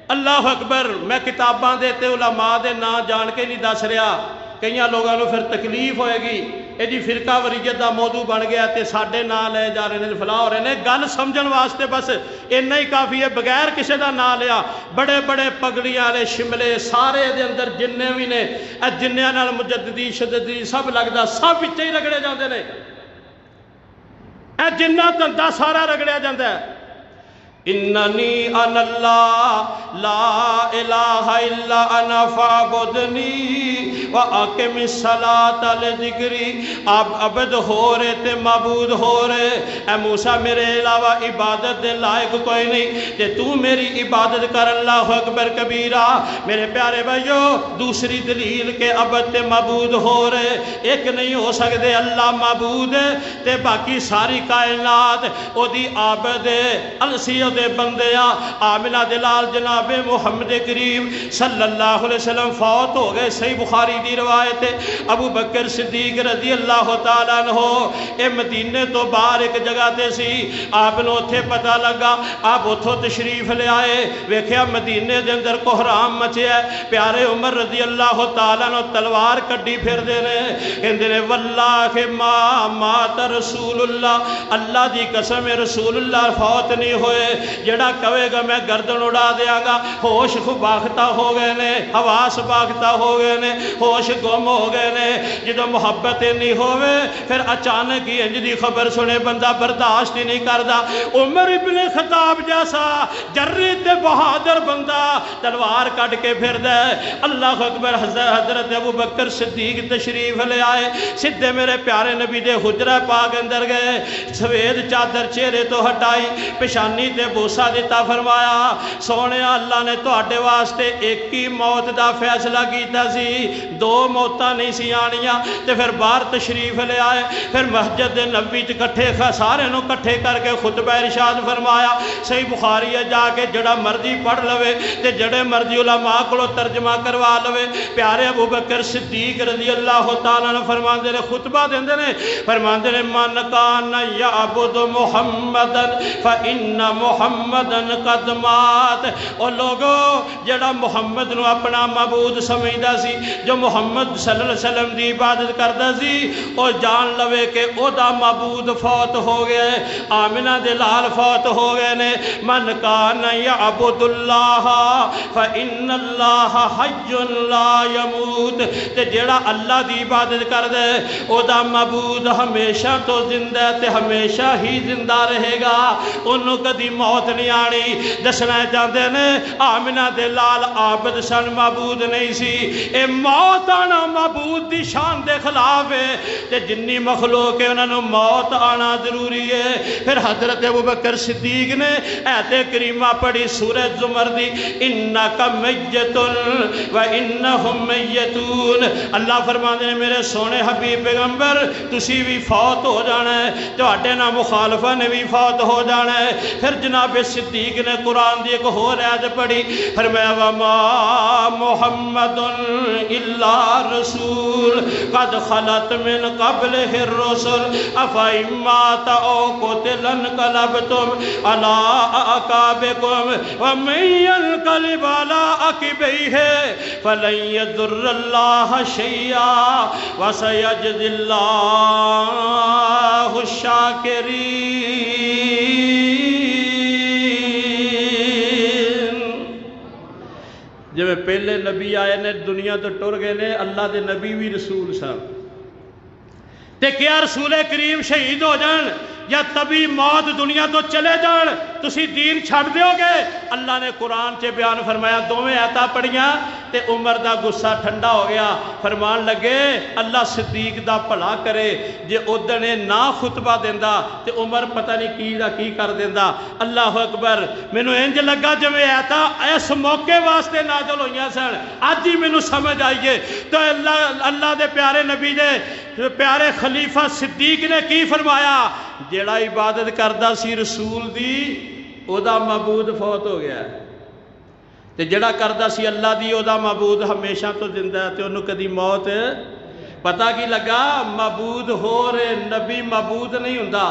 اللہ اکبر، میں کتاباں دے تے علماء دے نا جان کے نہیں دس رہا، کئیاں لوگوں نے پھر تکلیف ہوئے گی، یہ جی فرقہ وریت دا موضوع بن گیا تے ساڈے نا لے جا رہے ہیں، فلاں ہو رہے ہیں۔ گل سمجھن واسطے بس اتنا ہی کافی ہے، بغیر کسی دا نا لیا۔ بڑے بڑے پگڑیاں والے شملے سارے دے اندر جننے بھی نے، اے جنیاں نال مجددی شددی سب لگدا، سب وچے ہی رگڑے جاندے نے، اے جنہ دندا سارا رگڑیا جاندا ہے۔ اننی انا اللہ لا الہ الا انا فاعبدنی واقم الصلاۃ لذکری. آپ عبد ہو رہے تے معبود ہو رہے. اے موسیٰ میرے علاوہ عبادت دے لائق کوئی نہیں تے تو میری عبادت کر. اللہ اکبر کبیرہ. میرے پیارے بھائیو دوسری دلیل کے عبد تے معبود ہو رہے. ایک نہیں ہو سکتے اللہ معبود تے باقی ساری کائنات او دی عابد السی دے بندیاں. آمنہ دلال جناب محمد کریم صلی اللہ علیہ وسلم فوت ہو گئے. صحیح بخاری دی روایت ہے. ابو بکر صدیق رضی اللہ تعالیٰ عنہ اے مدینے تو باہر ایک جگہ تے سی. آپ نو اتھے پتہ لگا. آپ اتھوں تشریف لے آئے. ویکھیا مدینے دے اندر کوہرام مچیا ہے. پیارے عمر رضی اللہ تعالیٰ عنہ تلوار کڈی پھر دینے کہندے نے واللہ ما مات رسول اللہ. اللہ دی قسم رسول اللہ فوت نہیں ہوئے. جڑا کہے گا میں گردن اڑا دیا گا. ہوش باختہ ہو گئے نے, حواس باختہ ہو گئے نے, ہوش گم ہو گئے نے. جدو محبت نہیں ہوئے پھر اچانک ہی انج دی خبر سنے بندہ برداشت ہی نہیں کردا. عمر ابن خطاب جیسا جری تے بہادر بندہ تلوار کٹ کے پھر دے. اللہ اکبر. حضرت ابو بکر صدیق تشریف لے آئے. سدھے میرے پیارے نبی دے حجرہ پاک اندر گئے. سفید چادر چہرے تو ہٹائی, پیشانی تے بوسا دیتا. فرمایا سونے اللہ نے تواڈے واسطے ایک ہی موت دا فیصلہ کیتا سی, دو موتاں نہیں سی آنیاں. تے پھر باہر تشریف لے آئے. پھر مسجد نبوی چ کٹھے سارے نو کٹھے کر کے خطبہ ارشاد فرمایا. صحیح بخاری ہے جا کے جڑا مرضی پڑھ لوے تے جڑے مرضی علماء کو ترجمہ کروا لوے. پیارے ابو بکر صدیق رضی اللہ تعالیٰ عنہ فرماندے نے, خطبہ دیندے نے, فرماندے نے من کان یعبد محمدا فإن محمدا قد مات. اور لوگو جڑا محمد نو اپنا معبود سمجھدا سی, جو محمد صلی اللہ علیہ وسلم دی عبادت کردا سی, اور جان لوے کہ او دا معبود فوت ہو گئے. آمنہ دے لال فوت ہو گئے نے. من کان یعبد اللہ فإن اللہ حی لا یموت. تے جڑا اللہ دی عبادت کردے او دا معبود ہمیشہ تو زندہ تے ہمیشہ ہی زندہ رہے گا. انہوں کدی موت نہیں آنی. دسنا چاہتے نے آمنہ دے لال عابد سن, معبود نہیں سی. اے موت آنا معبود دی شان دے خلاف ہے. تے جنی مخلوق ہے انہوں نے موت آنا ضروری ہے. پھر حضرت ابو بکر صدیق نے ایت کریمہ پڑھی سورہ زمر دی, انکا میتن و انہم میتون. اللہ فرماندے نے میرے سونے حبیب پیغمبر تسی بھی فوت ہو جانا ہے, تواڈے نال مخالفہ نے بھی فوت ہو جانا ہے. پھر جناب صدیق نے قرآن دی ایک اور آیت پڑھی. فرمایا وما محمد الا رسول قد خلت من قبلہ الرسل افإن مات او قتل انقلبتم على اعقابکم ومن ينقلب على عقبیہ فلن يضر اللہ شیئا وسيجزي اللہ الشاکرین. جب پہلے نبی آئے نے دنیا تو ٹر گئے نے, اللہ دے نبی بھی رسول صاحب. تے کیا رسول کریم شہید ہو جان یا تبھی موت دنیا تو چلے جان تسی دین چھڑ دیو گے؟ اللہ نے قرآن چے بیان فرمایا. دوویں آیتاں پڑھیاں تے عمر دا غصہ ٹھنڈا ہو گیا. فرمان لگے اللہ صدیق دا بھلا کرے, جے ادنے نہ خطبہ دیندا تے عمر پتہ نہیں کی کر دیندا. اللہ اکبر. مینوں انج لگا جویں آیتاں اس موقع واسطے نازل ہوئیاں سن, اج ہی مینوں سمجھ آئیے. تو اللہ دے پیارے نبی دے پیارے خلیفہ صدیق نے کی فرمایا, جیڑا عبادت کردہ سی رسول دی او دا معبود فوت ہو گیا ہے, تے جیڑا کردہ سی اللہ دی او دا معبود ہمیشہ تو زندہ ہے, تے انہوں کدی موت. پتہ کی لگا معبود ہو رہے, نبی معبود نہیں ہوندا.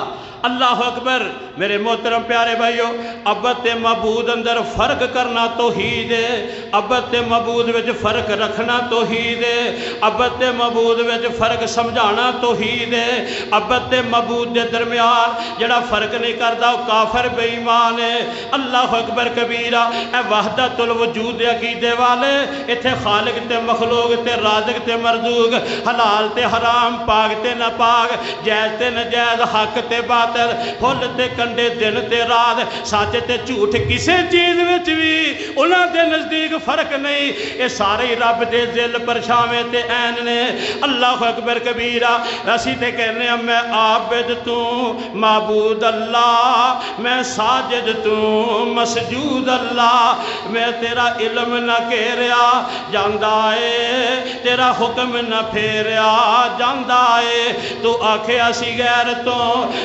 اللہ اکبر. میرے محترم پیارے بھائیو, عبد تے معبود اندر فرق کرنا توحید ہے, عبد تے معبود وچ فرق رکھنا توحید ہے, عبد تے معبود وچ فرق سمجھانا توحید ہے. عبد تے معبود دے درمیان جڑا فرق نہیں کردا وہ کافر بے ایمان ہے. اللہ اکبر کبیرہ. اے وحدت الوجود دے عقیدے والے, ایتھے خالق تے مخلوق تے رازق تے مرزوق, حلال تے حرام, پاک تے ناپاک, جائز تے ناجائز, حق تے باطل خاطر فل تے کنڈے دن تے رات سچ تے جھوٹ کسے چیز وچ بھی انہاں دے نزدیک فرق نہیں اے سارے رب دے ذل پرچھاویں تے عین نے اللہ اکبر کبیرہ اسی تے کہنے ہیں میں عابد تو معبود اللہ میں ساجد تو مسجود اللہ میں تیرا علم نہ گھیریا جاندا اے تیرا حکم نہ پھیریا جاندا اے تو آکھے اسی غیر تو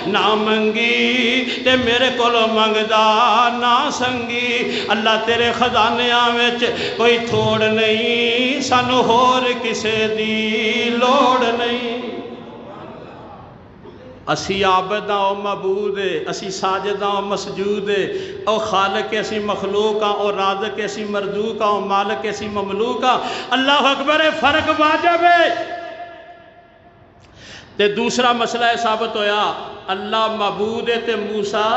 نہ منگی تے میرے کولو منگدا نہ سنگی اللہ تیرے خزانیاں وچ کوئی تھوڑ نہیں سانو ہور کسے دی لوڑ نہیں اسی عابد ہاں او معبود ہے اسی ساجد ہاں او مسجود ہے او خالق اسی مخلوق ہاں او رازق اسی مرزوق ہاں او مالک اسی مملوک ہاں اللہ اکبر فرق واجب ہے تے دوسرا مسئلہ ہے ثابت ہویا اللہ معبود ہے تے موسیٰ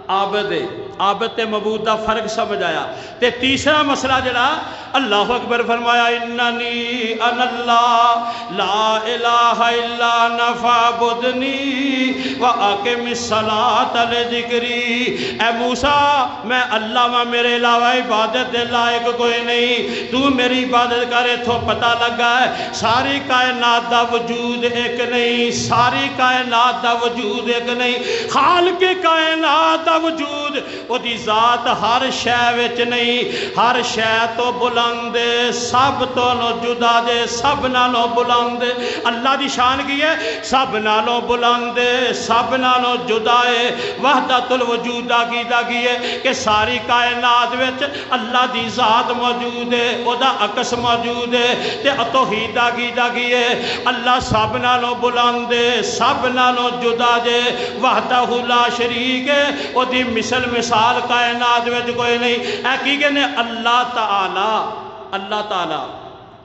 عابد ہے عابد تے معبود دا فرق سمجھ آیا تے تیسرا مسئلہ جڑا اللہ اکبر فرمایا اننی انا اللہ لا الہ الا انا فاعبدنی واقم الصلاۃ لذکری اے موسیٰ میں اللہ ہاں میرے علاوہ عبادت دے لائق کوئی نہیں تو میری عبادت کرے تو پتہ لگا ہے ساری کائنات دا وجود ایک نہیں ساری کائنات دا وجود ایک نہیں خالق کائنات دا وجود او دی ذات ہر شے وچ نہیں ہر شے تو بلند سب تو نو جدا دے سب نالوں بلند اللہ دی شان کی ہے سب نالوں بلند سب نالوں جدا ہے وحدت الوجود عقیدہ کی ہے کہ ساری کائنات وچ اللہ دی ذات موجود ہے او دا عکس موجود ہے تے توحید عقیدہ کی ہے اللہ سب نالوں بلند سب نالوں جدا دے وحدہ لا شریک ہے او دی مثل مثال کائنات وچ کوئی نہیں اے کی کہنے اللہ تعالی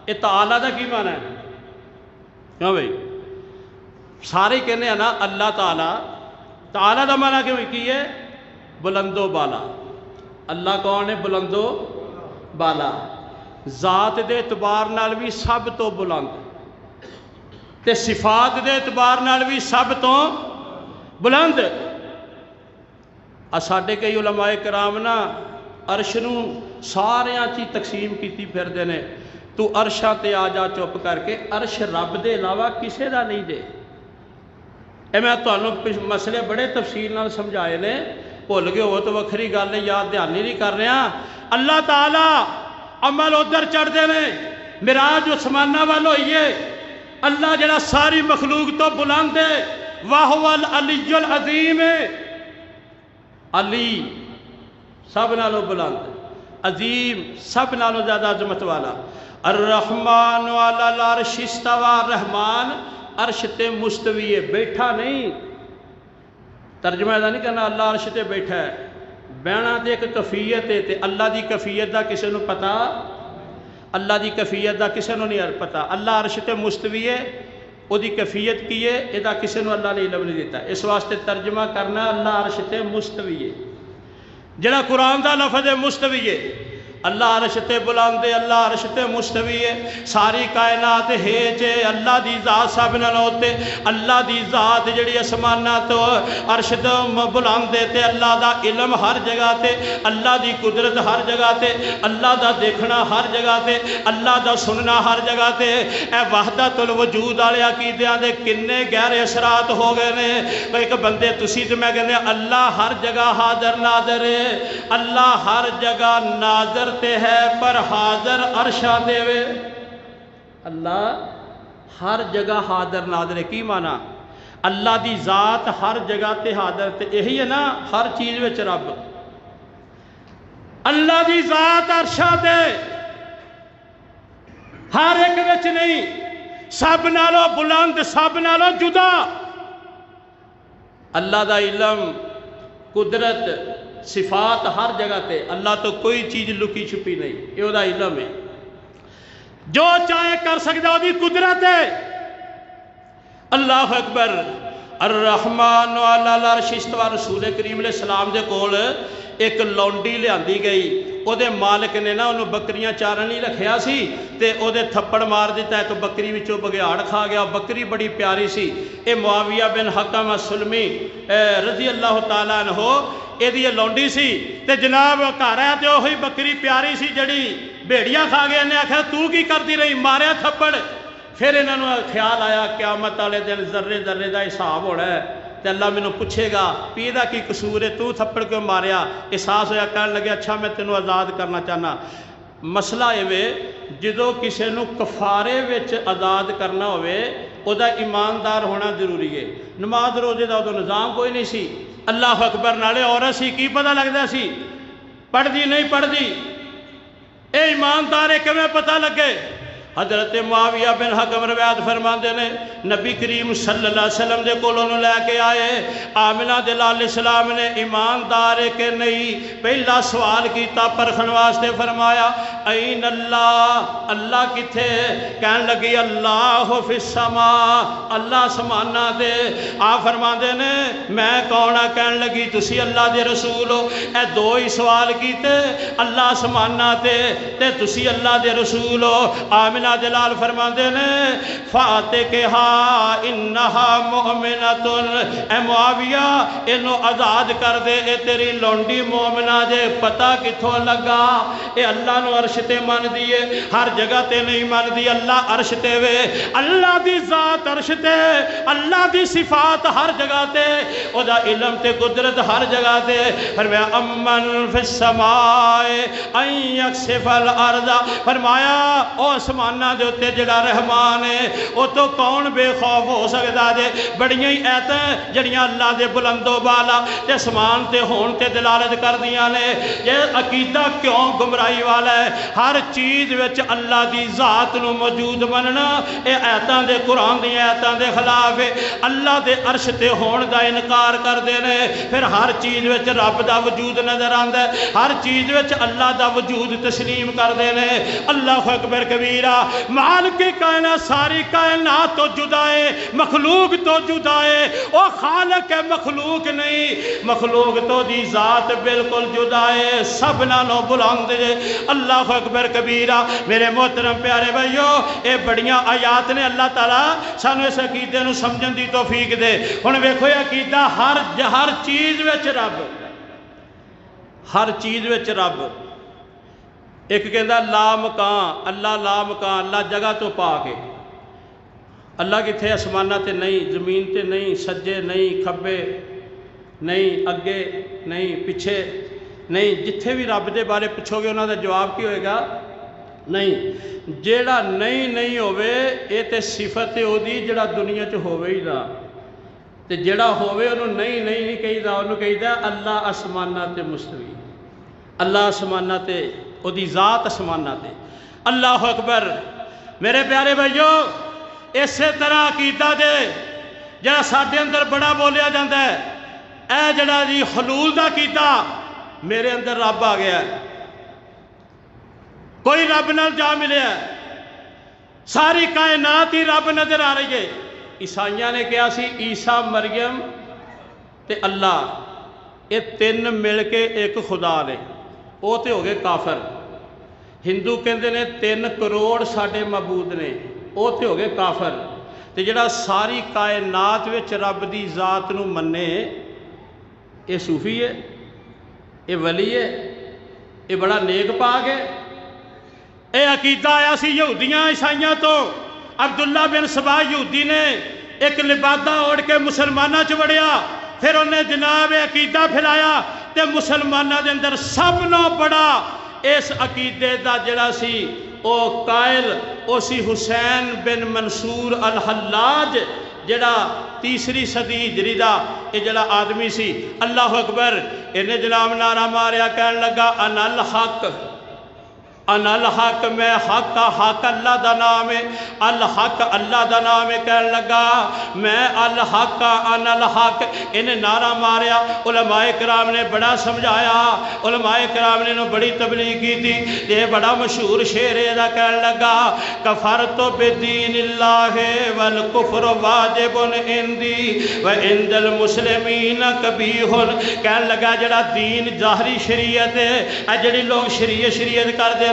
اے تعالی دا کی معنی ہے کیوں بھئی سارے کہنے ہیں نا اللہ تعالی دا معنی کی ہے بلند و بالا اللہ کون ہے بلند و بالا ذات دے اعتبار نال بھی سب تو بلند تے صفات دے اعتبار نال بھی سب تو بلند ساڈے کئی علماء کرام نا عرش نو ساریاں چی تقسیم کیتی پھر دینے تو عرشاں تے آ جا چپ کر کے عرش رب دے علاوہ کسے دا نہیں دے اے میں تانوں مسئلے بڑے تفصیل نال سمجھائے نے بھول گئے ہو تو وکھری گل یاد دھیانی نہیں کر رہا اللہ تعالی عمل ادھر چڑھ دے نے معراج عثمانہ وال ہوئیے اللہ جڑا ساری مخلوق تو بلند ہے وَهُوَ الْعَلِيُّ الْعَظِيمُ علی سب نالوں بلند عظیم سب نالوں زیادہ عظمت والا الرحمن علی العرش استوى رحمان عرش تے مستوی ہے بیٹھا نہیں ترجمہ ایسا نہیں کہنا اللہ عرش تے بیٹھا ہے بہنا تے ایک کفیت ہے تے اللہ دی کفیت دا کسے نو پتا اللہ دی کفیت دا کسے نو نہیں پتا اللہ عرش تے مستوی ہے او دی کفیت کی ہے ادا کسے نو اللہ نے علم نہیں دیتا اس واسطے ترجمہ کرنا اللہ عرش تے مستوی ہے جڑا قرآن دا لفظ ہے مستوی ہے اللہ عرش تے بلند ہے اللہ عرش تے مستوی ہے ساری کائنات ہے جے اللہ دی ذات سب نالوں تے اللہ دی ذات جڑی اسمانات تو عرش تے بلند ہے تے اللہ دا علم ہر جگہ تے اللہ دی قدرت ہر جگہ تے اللہ دا دیکھنا ہر جگہ تے اللہ دا سننا ہر جگہ تے اے وحدت الوجود والے عقیدیاں دے کنے گہرے اثرات ہو گئے نے ایک بندے تسی تے میں کہندے اللہ ہر جگہ حاضر ناظر ہے اللہ ہر جگہ ناظر تے ہے پر حاضر عرشاں دے وے اللہ ہر جگہ حاضر ناظر ہے کی معنی اللہ دی ذات ہر جگہ تے حاضر تے یہی ہے نا ہر چیز وچ رب اللہ دی ذات عرشاں دے ہر ایک وچ نہیں سب نالوں بلند سب نالوں جدا اللہ دا علم قدرت صفات ہر جگہ تے اللہ تو کوئی چیز لکی چھپی نہیں یہ دا علم ہے جو چاہے کر سکتا وہ دی قدرت ہے اللہ اکبر الرحمن علی العرش استوى رسول کریم علیہ السلام دے کول ایک لونڈی لیاندی گئی او دے مالک نے نا انہوں بکریاں چارن نہیں رکھیا سی تے او دے تھپڑ مار دیتا ہے تو بکری وچوں بگیاڑ کھا گیا بکری بڑی پیاری سی اے معاویہ بن حکم السلمی رضی اللہ تعالیٰ عنہ اے دی لونڈی سی تے جناب گھر ہے تے اوہی بکری پیاری سی جڑی بھیڑیاں کھا گیا نے آکھیا تو کی کرتی رہی ماریا تھپڑ پھر انہوں نے خیال آیا قیامت والے دن ذرے ذرے دا حساب ہونا ہے تے اللہ مینوں پوچھے گا پی دا کی قصور ہے تو تھپڑ کیوں ماریا احساس ہویا کہنے لگے اچھا میں تینوں آزاد کرنا چاہنا مسئلہ ایوے جدو کسے نو کفارے وچ آزاد کرنا ہوئے او دا ایماندار ہونا ضروری ہے نماز روزے دا ادو نظام کوئی نہیں سی اللہ اکبر نالے عورت سی کی پتہ لگدا سی پڑھ دی نہیں پڑھ دی اے ایماندار ہے کہ میں پتہ لگے حضرت معاویہ بن حکم روایت فرماندے نے نبی کریم صلی اللہ علیہ وسلم دے کولوں لے کے آئے آمنہ دلال علیہ السلام نے ایماندار ہے کہ نہیں پہلا سوال کیتا پرکھن واسطے فرمایا این اللہ اللہ کتھے کہن لگی اللہ فی السماء اللہ سمانا دے آپ فرماندے نے میں کون ہاں کہن لگی تسی اللہ دے رسول ہو اے دو ہی سوال کیتے اللہ سمانا تے تسی اللہ دے رسول ہو آمنہ دلال فرماندے نے فاتح کے ہاں انہا مومنتن اے معاویہ انہوں آزاد کر دے اے تیری لونڈی مومنہ دے پتہ کتھوں لگا اے اللہ نو عرش تے من دیئے ہر جگہ تے نہیں من دی اللہ عرش تے وے اللہ دی ذات عرش تے اللہ دی صفات ہر جگہ تے او دا علم تے قدرت ہر جگہ تے فرمایا امن فی السماء ان یکسف الارض فرمایا او اسمان دے اتے جڑا رحمان ہے او تو کون بے خوف ہو سکتا جے بڑیاں ہی ایتیں جڑیاں اللہ دے بلند و بالا تے اسمان تے ہون تے دلالت کر دیاں نے یہ عقیدہ کیوں گمراہی والا ہے ہر چیز وچ اللہ دی ذات نو موجود مننا اے ایتاں دے قرآن دی ایتاں دے خلاف ہے اللہ دے عرش تے ہون دا انکار کر دینے پھر ہر چیز وچ رب دا وجود نظر آندا ہے ہر چیز وچ اللہ دا وجود تسلیم کر دینے اللہ اکبر کبیرہ مالک کائنات ساری کائنات تو جدا ہے مخلوق تو جدا ہے او خالق ہے مخلوق نہیں مخلوق تو دی ذات بالکل جدا ہے سب نالوں بلند ہے اللہ اکبر کبیرہ میرے محترم پیارے بھائیو اے بڑیاں آیات نے اللہ تعالیٰ سانو اس عقیدے نو سمجھن دی توفیق دے ہن ویکھو یہ عقیدہ ہر چیز وچ رب ہر چیز وچ رب ایک کہندا لا مکان اللہ جگہ تو پا کے اللہ کتھے آسمانہ تے نہیں زمین تے نہیں سجے نہیں کھبے نہیں اگے نہیں پیچھے نہیں جتھے بھی رب دے بارے پوچھو گے انہاں دا جواب کی ہوئے گا نہیں جیڑا نہیں ہوئے اے تے صفت او دی جیڑا دنیا چ ہوئے ہی دا تے جیڑا ہوئے انہوں نہیں کہی دا انہوں کہی دا اللہ آسمانہ تے مستوی اللہ آسمانہ تے او دی ذات آسمانہ تے اللہ اکبر میرے پیارے بھائیو اسی طرح عقیدہ دے جڑا ساڈے اندر بڑا بولیا جاندہ ہے اے جڑا جی حلول دا عقیدہ میرے اندر رب آ گیا ہے کوئی رب نال جا ملے ہے ساری کائنات ہی رب نظر آ رہی ہے عیسائیاں نے کہا سی عیسیٰ مریم تے اللہ یہ تین مل کے ایک خدا نے وہ تے ہو گئے کافر ہندو کہندے نے 3 کروڑ ساڈے معبود نے وہ تے ہو گئے کافر تے جڑا ساری کائنات وچ رب دی ذات نو منے یہ صوفی ہے یہ ولی ہے یہ بڑا نیک پاک ہے یہ عقیدہ آیا سی یہودیاں عیسائیاں تو عبداللہ بن سبا یہودی نے ایک لبادہ اوڑھ کے مسلمانہ چ وڑیا پھر انہیں جناب عقیدہ پھیلایا تے مسلمانہ دے اندر سب نو بڑا اس عقیدے دا جڑا سی او قائل او سی حسین بن منصور الحلاج جڑا 3 صدی ہجری دا یہ جڑا آدمی سی اللہ اکبر انہیں جناب نعرہ ماریا کہن لگا انا الحق انا الحق میں حق حق اللہ دا نام ہے الحق اللہ دا نام ہے کہنے لگا میں الحق انا الحق انہیں نعرہ ماریا علماء کرام نے بڑا سمجھایا علماء کرام نے بڑی تبلیغ کی تھی یہ بڑا مشہور شعر ہے کہنے لگا کفرت بدین اللہ والکفر واجب عندی وعند المسلمین قبیح کہنے لگا جڑا دین ظاہری شریعت ہے جڑی لوگ شریعت کر دے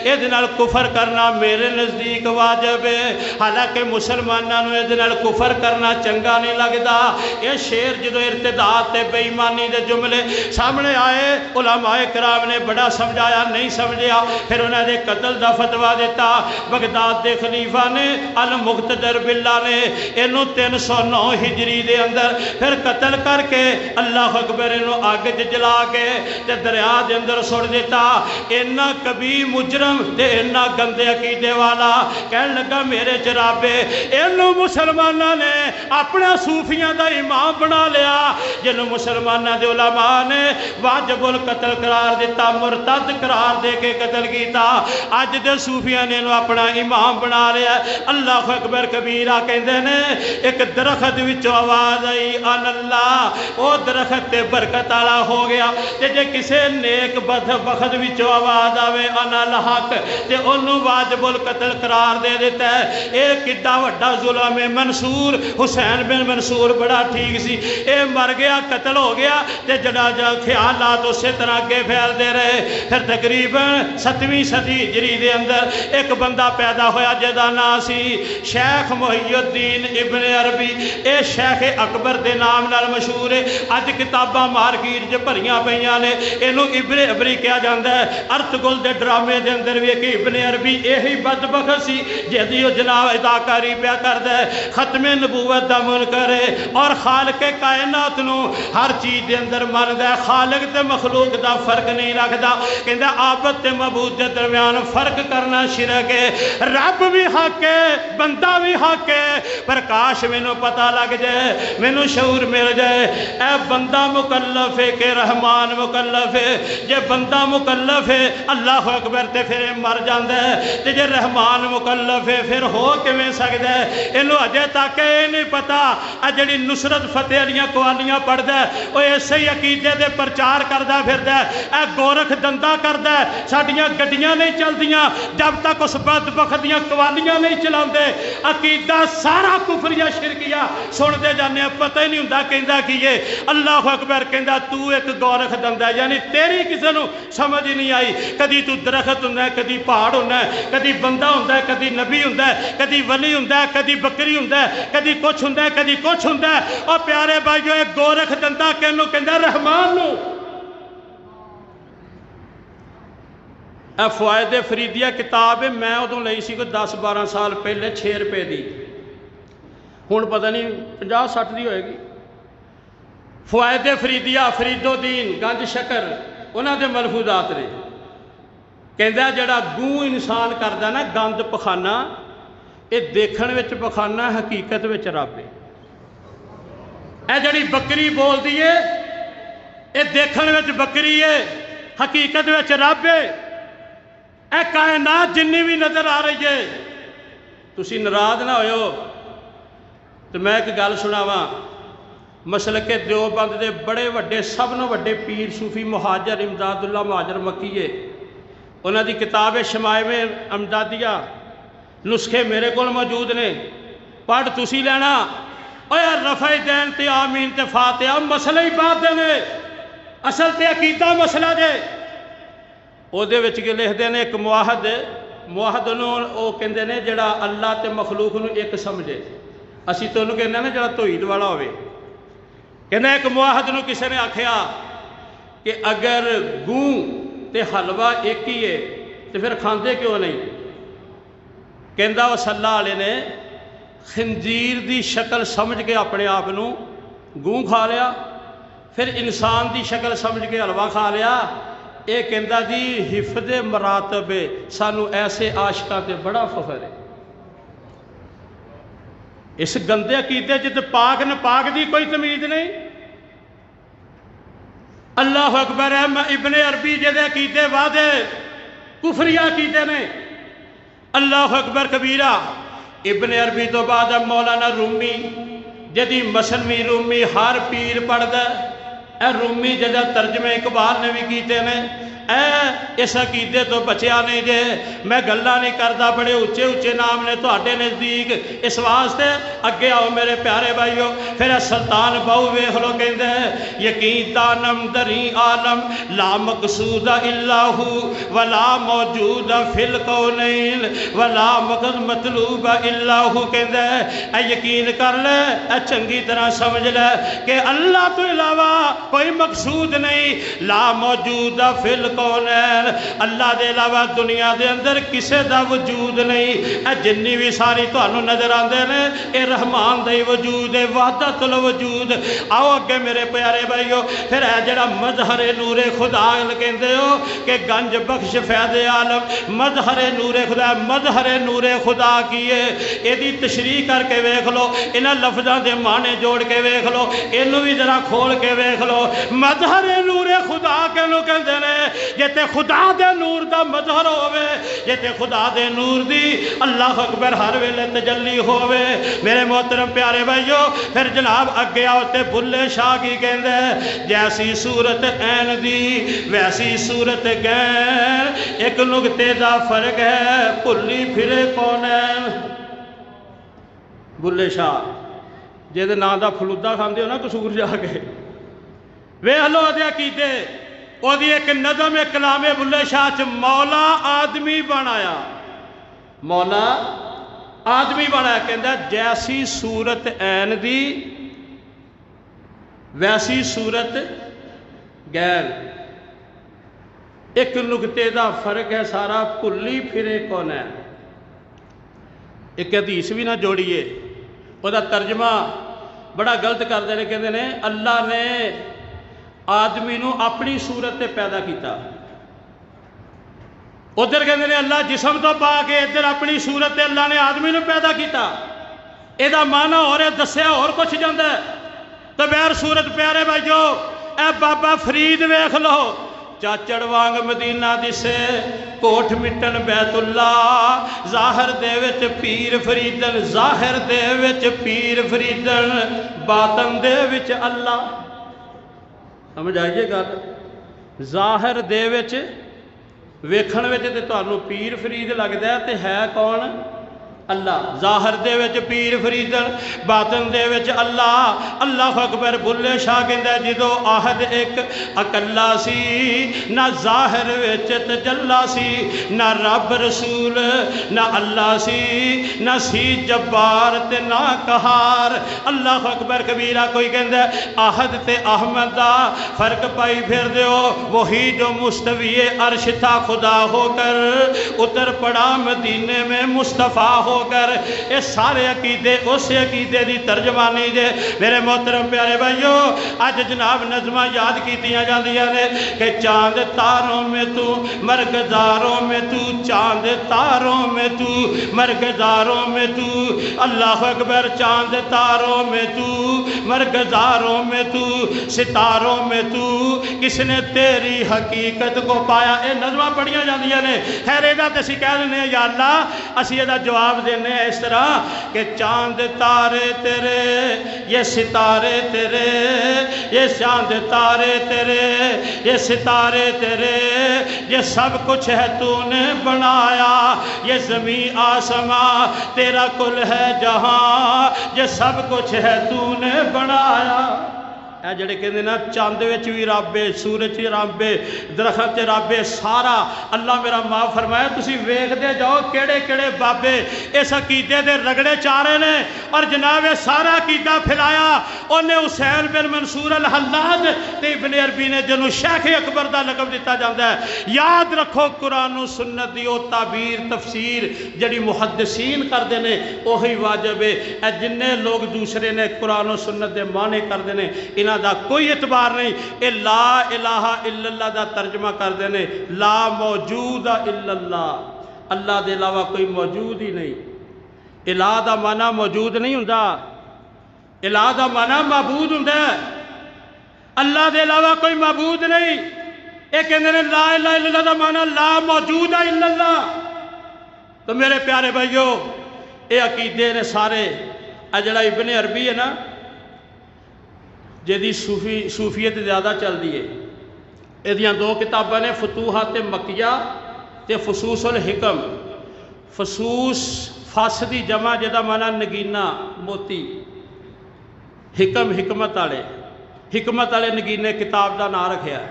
یہ کفر کرنا میرے نزدیک واجب ہے حالانکہ مسلمانوں یہ کفر کرنا چنگا نہیں لگتا یہ شعر جدو ارتداد تے بے ایمانی دے جملے سامنے آئے علماء کرام نے بڑا سمجھایا نہیں سمجھیا پھر انہوں نے قتل دا فتویٰ دیتا بغداد دے خلیفہ نے المقتدر باللہ نے انہوں 309 ہجری دے اندر پھر قتل کر کے اللہ اکبر انہوں آگ جلا کے دریا دے اندر سڑ دیتا انہاں کبھی مجرم تے انہا گندے عقیدے والا کہنے لگا میرے جرابے انہوں مسلمانہ نے اپنا صوفیاں دا امام بنا لیا جنہوں مسلمانہ دے علماء نے واجب القتل قرار دیتا مرتد قرار دے کے قتل کیتا آج دے صوفیاں نے انہوں اپنا امام بنا لیا اللہ اکبر کبیرہ کہندے نے ایک درخت وچوں آواز آئی ان اللہ او درخت تے برکت آلا ہو گیا تے جے کسے نیک بخت وچوں آواز آوے ان الحق تے انہوں واجب القتل قرار دے دیتا ہے ایک کڈا وڈا ظلم منصور حسین بن منصور بڑا ٹھیک سی اے مر گیا قتل ہو گیا تے جڑا جا خیالات اسی طرح کے پھیل دے رہے پھر تقریباً 7ویں صدی ہجری دے اندر ایک بندہ پیدا ہویا جدا نام سی شیخ محی الدین ابن عربی اے شیخ اکبر دے نام نال مشہور ہے اج کتاباں مارکیٹ جو بھریاں پیاں نے اینوں ابن عربی کہا جاندا ہے ارطغرل دے ڈرامے دے اندر بھی کہ ابن عربی یہی بدبخت سی جدی وہ جناب اداکاری پیا کردا ہے ختم نبوت دا منکر ہے اور خالق کائنات نو ہر چیز دے اندر مندا ہے خالق تے مخلوق دا فرق نہیں رکھدا کہندا عابد تے معبود دے درمیان فرق کرنا شرک ہے رب بھی حق ہے بندہ بھی حق ہے پر کاش مینوں پتہ لگ جائے مینوں شعور مل جائے اے بندہ مکلف ہے کہ رحمان مکلف ہے جے بندہ مکلف ہے اللہ اکبر تے پھر مر جاندہ ہے تے جے رحمان مکلف ہے پھر ہو کیویں سکدا ہے اینوں اجے تک اے نہیں پتا اے جڑی نصرت فتح والیاں قوالیاں پڑھدا ہے او ایسے ہی عقیدے دے پرچار کردا پھردا ہے اے گورکھ دندا کردا ہے ساڈیاں گڈیاں نہیں چلدیاں جب تک اس بدبخت دیاں قوالیاں نہیں چلاندے عقیدہ سارا کفریہ شرکیہ سن دے جانے پتہ ہی نہیں ہوندا کہندا کی ہے اللہ اکبر کہندا تو ایک گورکھ دندا یعنی تیری کسے نوں سمجھ نہیں آئی کدی تو درخت ہوندا ہے کدی پہاڑ ہوندا ہے کدی بندہ ہوندا ہے کدی نبی ہوندا ہے کدی ولی ہوندا ہے کدی بکری ہوندا ہے کدی کچھ ہوندا ہے کدی کچھ ہوندا ہے او پیارے بھائیو ایک گورکھ دندا کینوں کہندا رحمان نوں اے فوائد فریدیہ کتاب ہے میں ادوں لئی سی کوئی 10-12 سال پہلے 6 روپے دی ہن پتہ نہیں 50-60 دی ہوئے گی فوائد فریدیہ فرید الدین گنج شکر انہاں دے ملفوظات نے کہندا جڑا گوں انسان کردا نا گند پخانا یہ دیکھن وچ پخانا حقیقت وچ رب ہے اے جڑی بکری بول دی ہے یہ دیکھن وچ بکری ہے حقیقت وچ رب ہے اے کائنات جنی بھی نظر آ رہی ہے تسی ناراض نہ ہوئو تو میں ایک گل سناواں مسلک دیوبند دے بڑے وڈے سب نو وڈے پیر صوفی مہاجر امداد اللہ مہاجر مکیے انہاں دی کتاب شمائم امدادیہ نسخے میرے کول موجود نے پڑھ تسی لینا اے رفع دین تے آمین تے فاتحہ مسئلہ ہی بات دے نے اصل تے عقیدہ مسئلہ دے او دے وچ کے لکھدے نے ایک موحد نوں او کہندے نے جڑا اللہ تے مخلوق نوں ایک سمجھے اسی تو انہوں کہندے نے جڑا توحید والا ہوئے کہندے ایک موحد نوں کسے نے آکھیا کہ اگر گوں تے حلوہ ایک ہی ہے تو پھر کھاندے کیوں نہیں کہندہ وہ صلی اللہ علیہ نے خنزیر دی شکل سمجھ کے اپنے آپ نوں گوں کھا لیا پھر انسان دی شکل سمجھ کے حلوہ کھا لیا اے کہندہ دی حفظ مراتب سانو ایسے عاشقاں تے بڑا فخر ہے اس گندے عقیدے جت پاک نہ پاک دی کوئی تمیز نہیں اللہ اکبر ہے میں ابن عربی جدے عقیدے وعدے کفری عقیدے نے۔ اللہ اکبر کبیرہ۔ ابن عربی تو بعد مولانا رومی جدی مسلمی رومی ہر پیر پڑھدا اے رومی جدا ترجمے اقبال نے بھی کیتے نے۔ اے اس عقیدے تو بچیا نہیں جے، میں گلا نہیں کرتا، بڑے اچے اچے نام نے تواڈے نزدیک، اس واسطے اگے آؤ میرے پیارے بھائیو۔ پھر سلطان بہو ویکھ لو کہندا ہے یقین دانم دری عالم لا مقصود الا ہو ولا موجود فی الکونین ولا مطلوب الا ہو، کہندا ہے اے یقین کر لے، اے چنگی طرح سمجھ لے کہ اللہ تو علاوہ کوئی مقصود نہیں، لا موجود فی الکونین، اللہ دے علاوہ دنیا دے اندر کسے دا وجود نہیں۔ اے جنی بھی ساری تانوں نظر آندے نے اے رحمان دا ہی وجود ہے، وحدت الوجود۔ آؤ اگے میرے پیارے بھائیو، پھر اے جڑا مظہر نور خدا کہندے ہو کہ گنج بخش فیض عالم، مظہر نور خدا، مظہر نور خدا کیے اے دی تشریح کر کے ویکھ لو، انہاں لفظاں دے معنی جوڑ کے ویکھ لو، اینو بھی ذرا کھول کے ویکھ لو۔ مظہر نور خدا کینوں کہندے نے؟ جے تے خدا دے نور دا مظہر ہووے، جے تے خدا دے نور دی اللہ اکبر ہر ویلے تجلی ہووے۔ میرے محترم پیارے بھائیو، پھر جناب اگے آؤ تے بھلے شاہ کی کہندے جیسی صورت عین دی ویسی صورت غیر، ایک نقطے دا فرق ہے بھلی پھرے کونین۔ بھلے شاہ جے دے نام دا فلودہ کھاندے ہو نا قصور جا کے، ویکھ لو دے عقیدے، وہ دی ایک نظم کلام بلے شاہ چ مولا آدمی بنایا، مولا آدمی بنایا، کہندا جیسی صورت عین دی ویسی صورت غیر، ایک نقطے دا فرق ہے سارا بھلی پھرے کون ہے۔ ایک حدیث بھی نہ جوڑیے، وہ دا ترجمہ بڑا غلط کرتے ہیں، کہتے ہیں اللہ نے آدمی نو اپنی صورت تے پیدا کیتا، ادھر کہتے ہیں اللہ جسم تو پا کے، ادھر اپنی صورت تے اللہ نے آدمی نو پیدا کیتا۔ اے دا معنی اور دسیا اور کچھ جاندہ ہے تو بیر صورت پیارے بھائیو، اے بابا فرید ویکھ لو، چاچڑ وانگ مدینہ دسے کوٹھ مٹن بیت اللہ، ظاہر دے وچ پیر فریدن، ظاہر دے وچ پیر فریدن، باطن دے وچ اللہ۔ سمجھ آئیے گا، ظاہر دے وچ ویکھن وچ تے تانوں پیر فرید لگدا ہے تے ہے کون؟ اللہ۔ ظاہر دے وچ پیر فریدن، باطن دے وچ اللہ۔ اللہ اکبر۔ بلے شاہ کہندا جدو آہد ایک اکلا سی، نہ ظاہر وچ تجلا سی، نہ رب رسول نہ اللہ سی، نہ سی جبار تے نہ قہار۔ اللہ اکبر کبیرہ۔ کوئی کہندا آہد تے احمد دا فرق پائی پھر دیو، وہی جو مستوی عرش تھا خدا ہو کر اتر پڑا مدینے میں مصطفیٰ ہو کر۔ یہ سارے عقیدے اس عقیدے دی ترجمانی دے میرے محترم پیارے بھائیو۔ آج جناب نظمہ یاد کیتیاں جاندیاں نے کہ چاند تاروں میں تو مرغزاروں میں تو، چاند تاروں میں تو مرغزاروں میں تو، اللہ اکبر۔ چاند تاروں میں تو مرغزاروں میں تو، ستاروں میں تو، کس نے تیری حقیقت کو پایا۔ اے نظمہ پڑھیاں جاندیاں نے۔ خیر ایدہ تے اسی کہہ دینے یا اللہ، اسی ایدہ جواب دینے اس طرح کہ چاند تارے تیرے، یہ ستارے تیرے، یہ چاند تارے تیرے، یہ ستارے تیرے، یہ سب کچھ ہے تو نے بنایا، یہ زمین آسمان تیرا کل ہے جہاں، یہ سب کچھ ہے تو نے بنایا۔ اے جڑے کہندے نا چاند وچ بھی رب ہے، سورج وچ رب ہے، درخت رب ہے، سارا اللہ میرا معاف فرمایا۔ تسی ویکھدے جاؤ کیڑے کیڑے بابے اس عقیدے دے رگڑے چارے نے، اور جناب سارا عقیدہ پھیلایا انہیں حسین بن منصور الحلاج تے ابن عربی نے جنوں شیخ اکبر دا لقب دیتا جاندا ہے۔ یاد رکھو قرآن و سنت دی او تعبیر تفسیر جڑی محدثین کردے نے وہی واجب ہے۔ اے جننے لوگ دوسرے نے قرآن و سنت دے معنی کردے نے انہاں دا کوئی اعتبار نہیں۔ اے لا الہ الا اللہ دا ترجمہ کردے نے لا موجود الا اللہ، اللہ دے علاوہ کوئی موجود ہی نہیں۔ الہ دا معنی موجود نہیں ہوندا، الہ دا معنی معبود ہوندا ہے۔ اللہ دے علاوہ کوئی معبود نہیں۔ یہ کہتے ہیں لا الہ الا اللہ دا معنی لا موجود ہے الا اللہ۔ تو میرے پیارے بھائیو یہ عقیدے نے سارے جڑا ابن عربی ہے نا جہی صوفیت زیادہ چل دی ہے، یہ دو کتاباں نے فتوحات مکیہ تے فصوص الحکم۔ فصوص فص دی جمع جہاں مانا نگینا موتی، حکم حکمت والے نگینے کتاب دا نام رکھیا ہے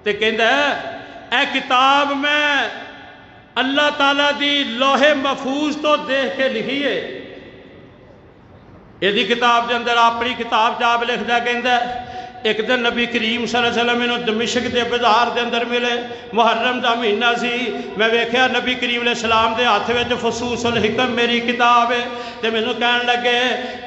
تے کہندا ہے اے کتاب میں اللہ تعالیٰ دی لوح محفوظ تو دیکھ کے لکھی ہے۔ یہ کتاب دے اندر اپنی کتاب جاب لکھدا کہندا ہے ایک دن نبی کریم صلی اللہ علیہ وسلم انہوں دمشق دے بازار دے اندر ملے، محرم دا مہینہ سی، میں ویکھیا نبی کریم علیہ السلام دے ہاتھ وچ فصوص الحکم میری کتاب ہے تے مینوں کہن لگے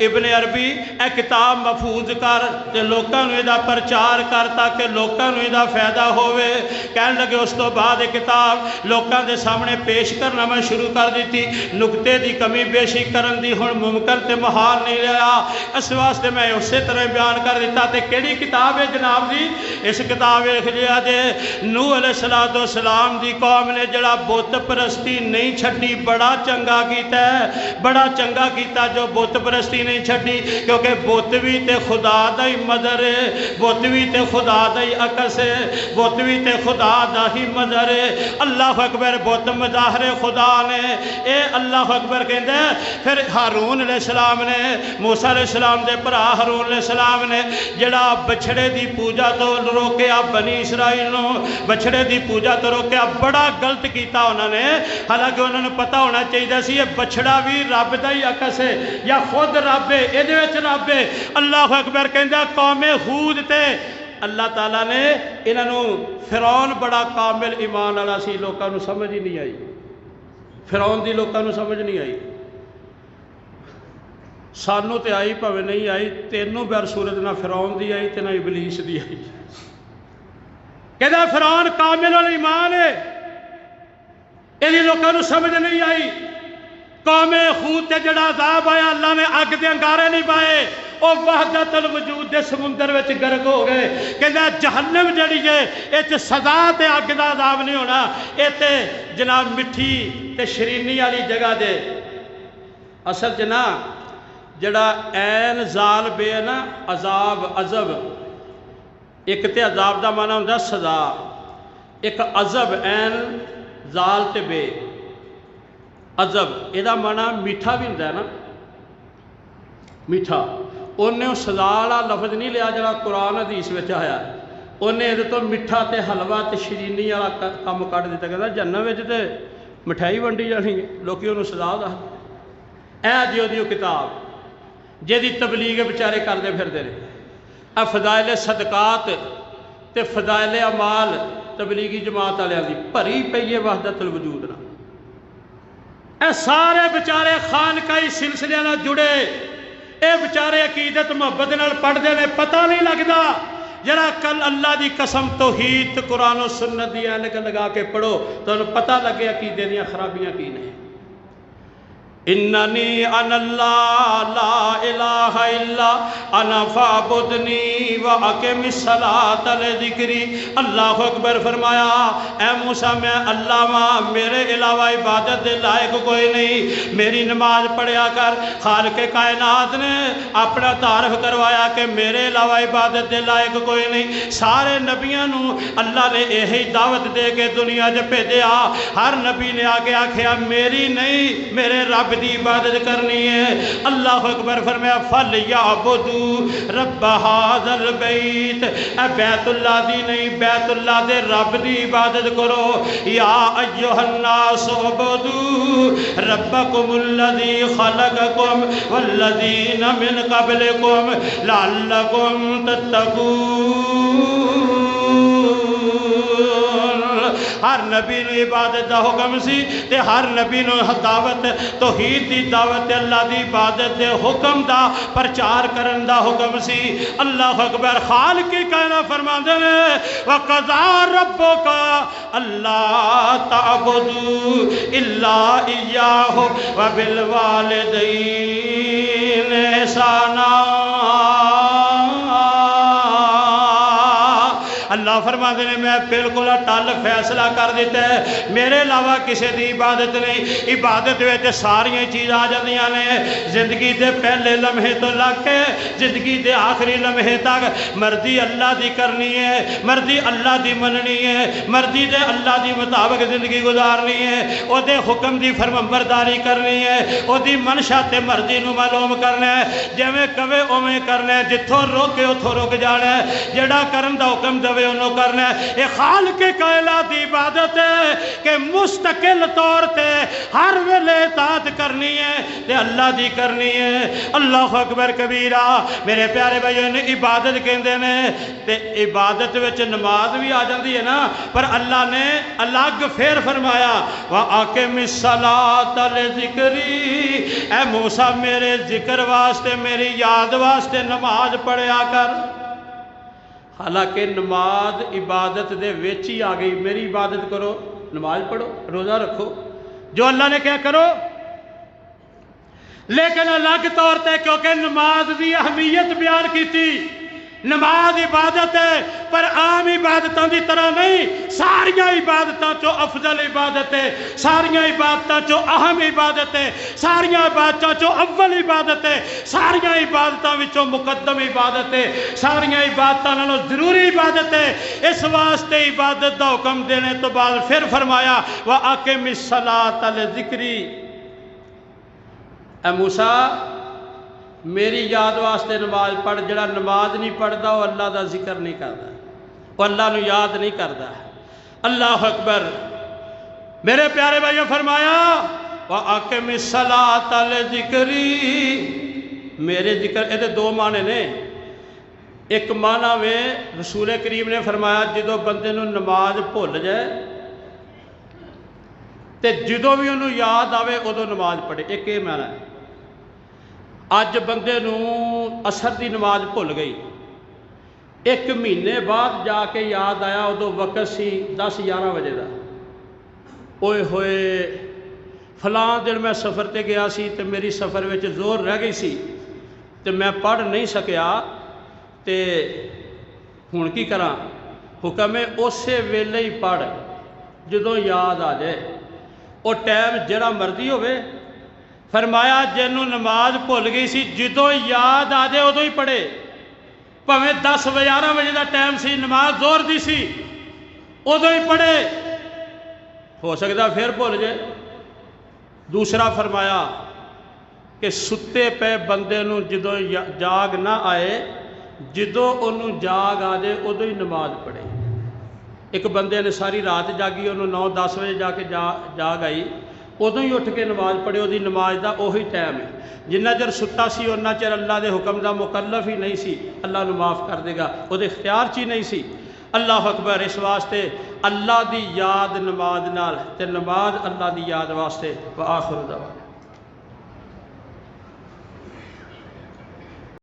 ابن عربی اے کتاب محفوظ کر تے لوکاں نوں دا پرچار کر تاکہ لوکاں نوں دا فائدہ ہوے۔ کہن لگے اس تو بعد کتاب لوکاں دے سامنے پیش کرنا میں شروع کر دیتی، نقطے دی کمی بیشی کرن دی ہن ممکن تے محال نہیں رہا، اس واسطے میں اسی طرح بیان کر دیتا تے کیڑی کتاب ہے جناب جی؟ اس کتاب لکھ لیا جے نوح علیہ السلام دی قوم نے جڑا بت پرستی نہیں چھڈی بڑا چنگا کیتا ہے، بڑا چنگا کیتا جو بت پرستی نہیں چھڈی، کیونکہ بت بھی تے خدا دا ہی مظہر ہے، بت بھی تے خدا دا ہی عکس ہے، بت بھی تے خدا دا ہی مظہر ہے۔ اللہ اکبر، بت مظاہر خدا نے، اے اللہ اکبر کہندے پھر ہارون علیہ السلام نے، موسیٰ علیہ السلام دے بھرا ہارون علیہ السلام نے جڑا بچھڑے دی پوجا تو روکیا بنی اسرائیل نو، بچھڑے دی پوجا تو روکیا، بڑا غلط کیتا انہوں نے، حالانکہ انہوں نے پتہ ہونا چاہیے سی یہ بچھڑا بھی رب دا ہی عکس ہے یا خود رب ہے، یہ وچ رب ہے۔ اللہ اکبر کہندا قوم ہود تے اللہ تعالیٰ نے انہوں فرعون بڑا کامل ایمان والا سی، لوکاں نوں سمجھ ہی نہیں آئی، فرعون دی لوکاں نوں سمجھ نہیں آئی، سانوں تے آئی پاوے نہیں آئی، تینوں بیر صورت نہ فرعون دی آئی تے نہ ابلیس دی آئی۔ کہتا فرعون کامل ایمان ہے، یہ لوگوں کو سمجھ نہیں آئی۔ قوم ہود تے جڑا عذاب آیا اللہ نے اگ دے انگارے نہیں پائے، وہ وحدت الوجود دے سمندر وچ گرک ہو گئے۔ کہتا جہنم جڑی ہے یہ سزا تے اگ دا عذاب نہیں ہونا، یہ تے جناب مٹھی تے شرینی والی جگہ دے اصل جناب جڑا این زال بے نا عذاب عذب، ایک تے عذاب دا معنی ہوندا سزا، ایک عذب این زال تے بے عذب، یہ دا معنی میٹھا بھی ہوندا ہے نا، میٹھا۔ انہیں سزا والا لفظ نہیں لیا جڑا قرآن حدیث وچ آیا، انہیں یہ تو میٹھا تے حلوہ تے شرینی والا کام کٹ دیتا، کہتا جنت وچ تے مٹھائی ونڈی جانی ہے، لوکی انہوں سزا دا اے جیو دیو کتاب جیدی تبلیغ بچارے کردے پھردے رہے۔ اے فضائل صدقات تے فضائل اعمال تبلیغی جماعت والے دی بھری پئی ہے وحدت الوجود نہ، اے سارے بچارے خانقاہی سلسلے نال جڑے، اے بچارے عقیدت محبت نال پڑھدے نے، پتہ نہیں لگدا۔ جرا کل اللہ دی قسم توحید قرآن و سنت دی اینک لگا کے پڑھو تو انہوں پتہ لگے عقیدے دیاں خرابیاں کی نہیں۔ اننی انا اللہ لا الہ الا انا فعبدنی واقم الصلاۃ لذکری۔ اللہ اکبر فرمایا اے موسیٰ میں اللہ ماں، میرے علاوہ عبادت دے لائق کوئی نہیں، میری نماز پڑھیا کر۔ خالق کائنات نے اپنا تعارف کروایا کہ میرے علاوہ عبادت دے لائق کوئی نہیں۔ سارے نبیوں نوں اللہ نے یہی دعوت دے کے دنیا چ بھیجا، ہر نبی نے آگے آکھیا میری نہیں میرے رب دی عبادت کرنی ہے۔ اللہ اکبر فرمایا فَلْيَعْبُدُوا رَبَّ هَذَا الْبَيْتِ، اے بیت اللہ دی نہیں بیت اللہ دے رب دی عبادت کرو۔ یا ایھا الناس اعبدوا ربکم الذی خلقکم والذین من قبلکم لعلکم تتقون۔ ہر نبی نو عبادت دا حکم سی تے ہر نبی نو دعوت توحید دی دعوت اللہ دی عبادت دے حکم دا پرچار کرن دا حکم سی۔ اللہ اکبر، خالق کی کہنا فرماندے نے وَقَضَىٰ رَبُّكَ أَلَّا تَعْبُدُوا إِلَّا إِيَّاهُ وَبِالْوَالِدَيْنِ إِحْسَانًا۔ اللہ اللہ فرماتے ہیں میں بالکل اٹل فیصلہ کر دیتا ہے، میرے علاوہ کسی دی عبادت نہیں۔ عبادت وچ ساریاں چیزاں آ جاندیاں نے، زندگی دے پہلے لمحے تو لگ کے زندگی دے آخری لمحے تک مرضی اللہ دی کرنی ہے، مرضی اللہ دی مننی ہے، مرضی دے اللہ دی مطابق زندگی گزارنی ہے، او دے حکم دی فرمانبرداری کرنی ہے، او دی منشا تے مرضی نو معلوم کرنا ہے، جویں کہے اوویں کرنا ہے، جتھوں روکے اتھوں رک جانا ہے، جڑا کرن دا حکم دے انہوں کرنا ہے۔ اے خالق کائنات دی عبادت ہے کہ مستقل طور تے ہر ویلے اطاعت کرنی ہے تے اللہ دی کرنی ہے۔ اللہ اکبر کبیرہ۔ میرے پیارے بھائیو نے عبادت کہندے نے تے عبادت وچ نماز بھی آ جاندی ہے نا، پر اللہ نے الگ پھر فرمایا وَأَقِمِ الصَّلَاةَ لِذِكْرِي، اے موسیٰ میرے ذکر واسطے میری یاد واسطے نماز پڑھیا کر۔ حالانکہ نماز عبادت دے وچ ہی آ گئی، میری عبادت کرو، نماز پڑھو، روزہ رکھو، جو اللہ نے کیا کرو، لیکن الگ طور تے کیونکہ نماز دی اہمیت بیان کی تھی۔ نماز عبادت ہے پر عام عبادتوں دی طرح نہیں، ساریاں عبادتوں چو افضل عبادت ہے، ساریاں عبادتوں چو اہم عبادت ہے، ساریاں عبادتوں چو اول عبادت ہے، ساریاں عبادتوں وچوں مقدم عبادت ہے، ساریاں عبادتوں نالوں ضروری عبادت ہے۔ اس واسطے عبادت دا حکم دینے تو بعد پھر فرمایا وَأَقِمِ الصَّلَاةَ لِذِكْرِي، اے موسیٰ میری یاد واسطے نماز پڑھ۔ جڑا نماز نہیں پڑھدا وہ اللہ دا ذکر نہیں کردا، وہ اللہ نو یاد نہیں کردا۔ اللہ اکبر۔ میرے پیارے بھائیوں فرمایا وَأَقِمِ الصَّلَاةَ لِذِكْرِي، میرے ذکر، یہ دو معنی نے۔ ایک معنی میں رسول کریم نے فرمایا جدو بندے نو نماز بھول جائے تے جدو بھی انہوں یاد آوے ادو نماز پڑھے، ایک یہ معنی ہے۔ اج بندے نو عصر دی نماز بھول گئی، ایک مہینے بعد جا کے یاد آیا ادو وقت سی 10-11 بجے دا، اوئے ہوئے فلاں دن میں سفر تے گیا سی تے میری سفر وچ زور رہ گئی سی تے میں پڑھ نہیں سکیا تے ہن کی کراں؟ حکم ہے اسے ویلے ہی پڑھ جدوں یاد آ جائے، وہ ٹائم جڑا مرضی ہوئے۔ فرمایا جنوں نماز بھول گئی سی جدوں یاد آ جائے ادو ہی پڑھے، پویں 10-11 بجے دا ٹائم سی، نماز زور دی سی، ادو ہی پڑھے، ہو سکتا پھر بھول جائے۔ دوسرا فرمایا کہ ستے پہ بندے نو جدوں جاگ نہ آئے، جدوں انہوں جاگ آ جائے ادو ہی نماز پڑھے۔ ایک بندے نے ساری رات جاگی، انہوں 9-10 بجے جا کے جاگ آئی، ادو ہی اٹھ کے نماز پڑھے، وہی نماز دا وہی ٹائم ہے۔ جنہ چر ستا سی اُنہ چر اللہ دے حکم دا مکلف ہی نہیں سی، اللہ نو معاف کر دے گا، وہ اختیار چی نہیں سی۔ اللہ اکبر۔ اس واسطے اللہ دی یاد نماز نال تے نماز اللہ دی یاد واسطے۔ وآخر دعوانا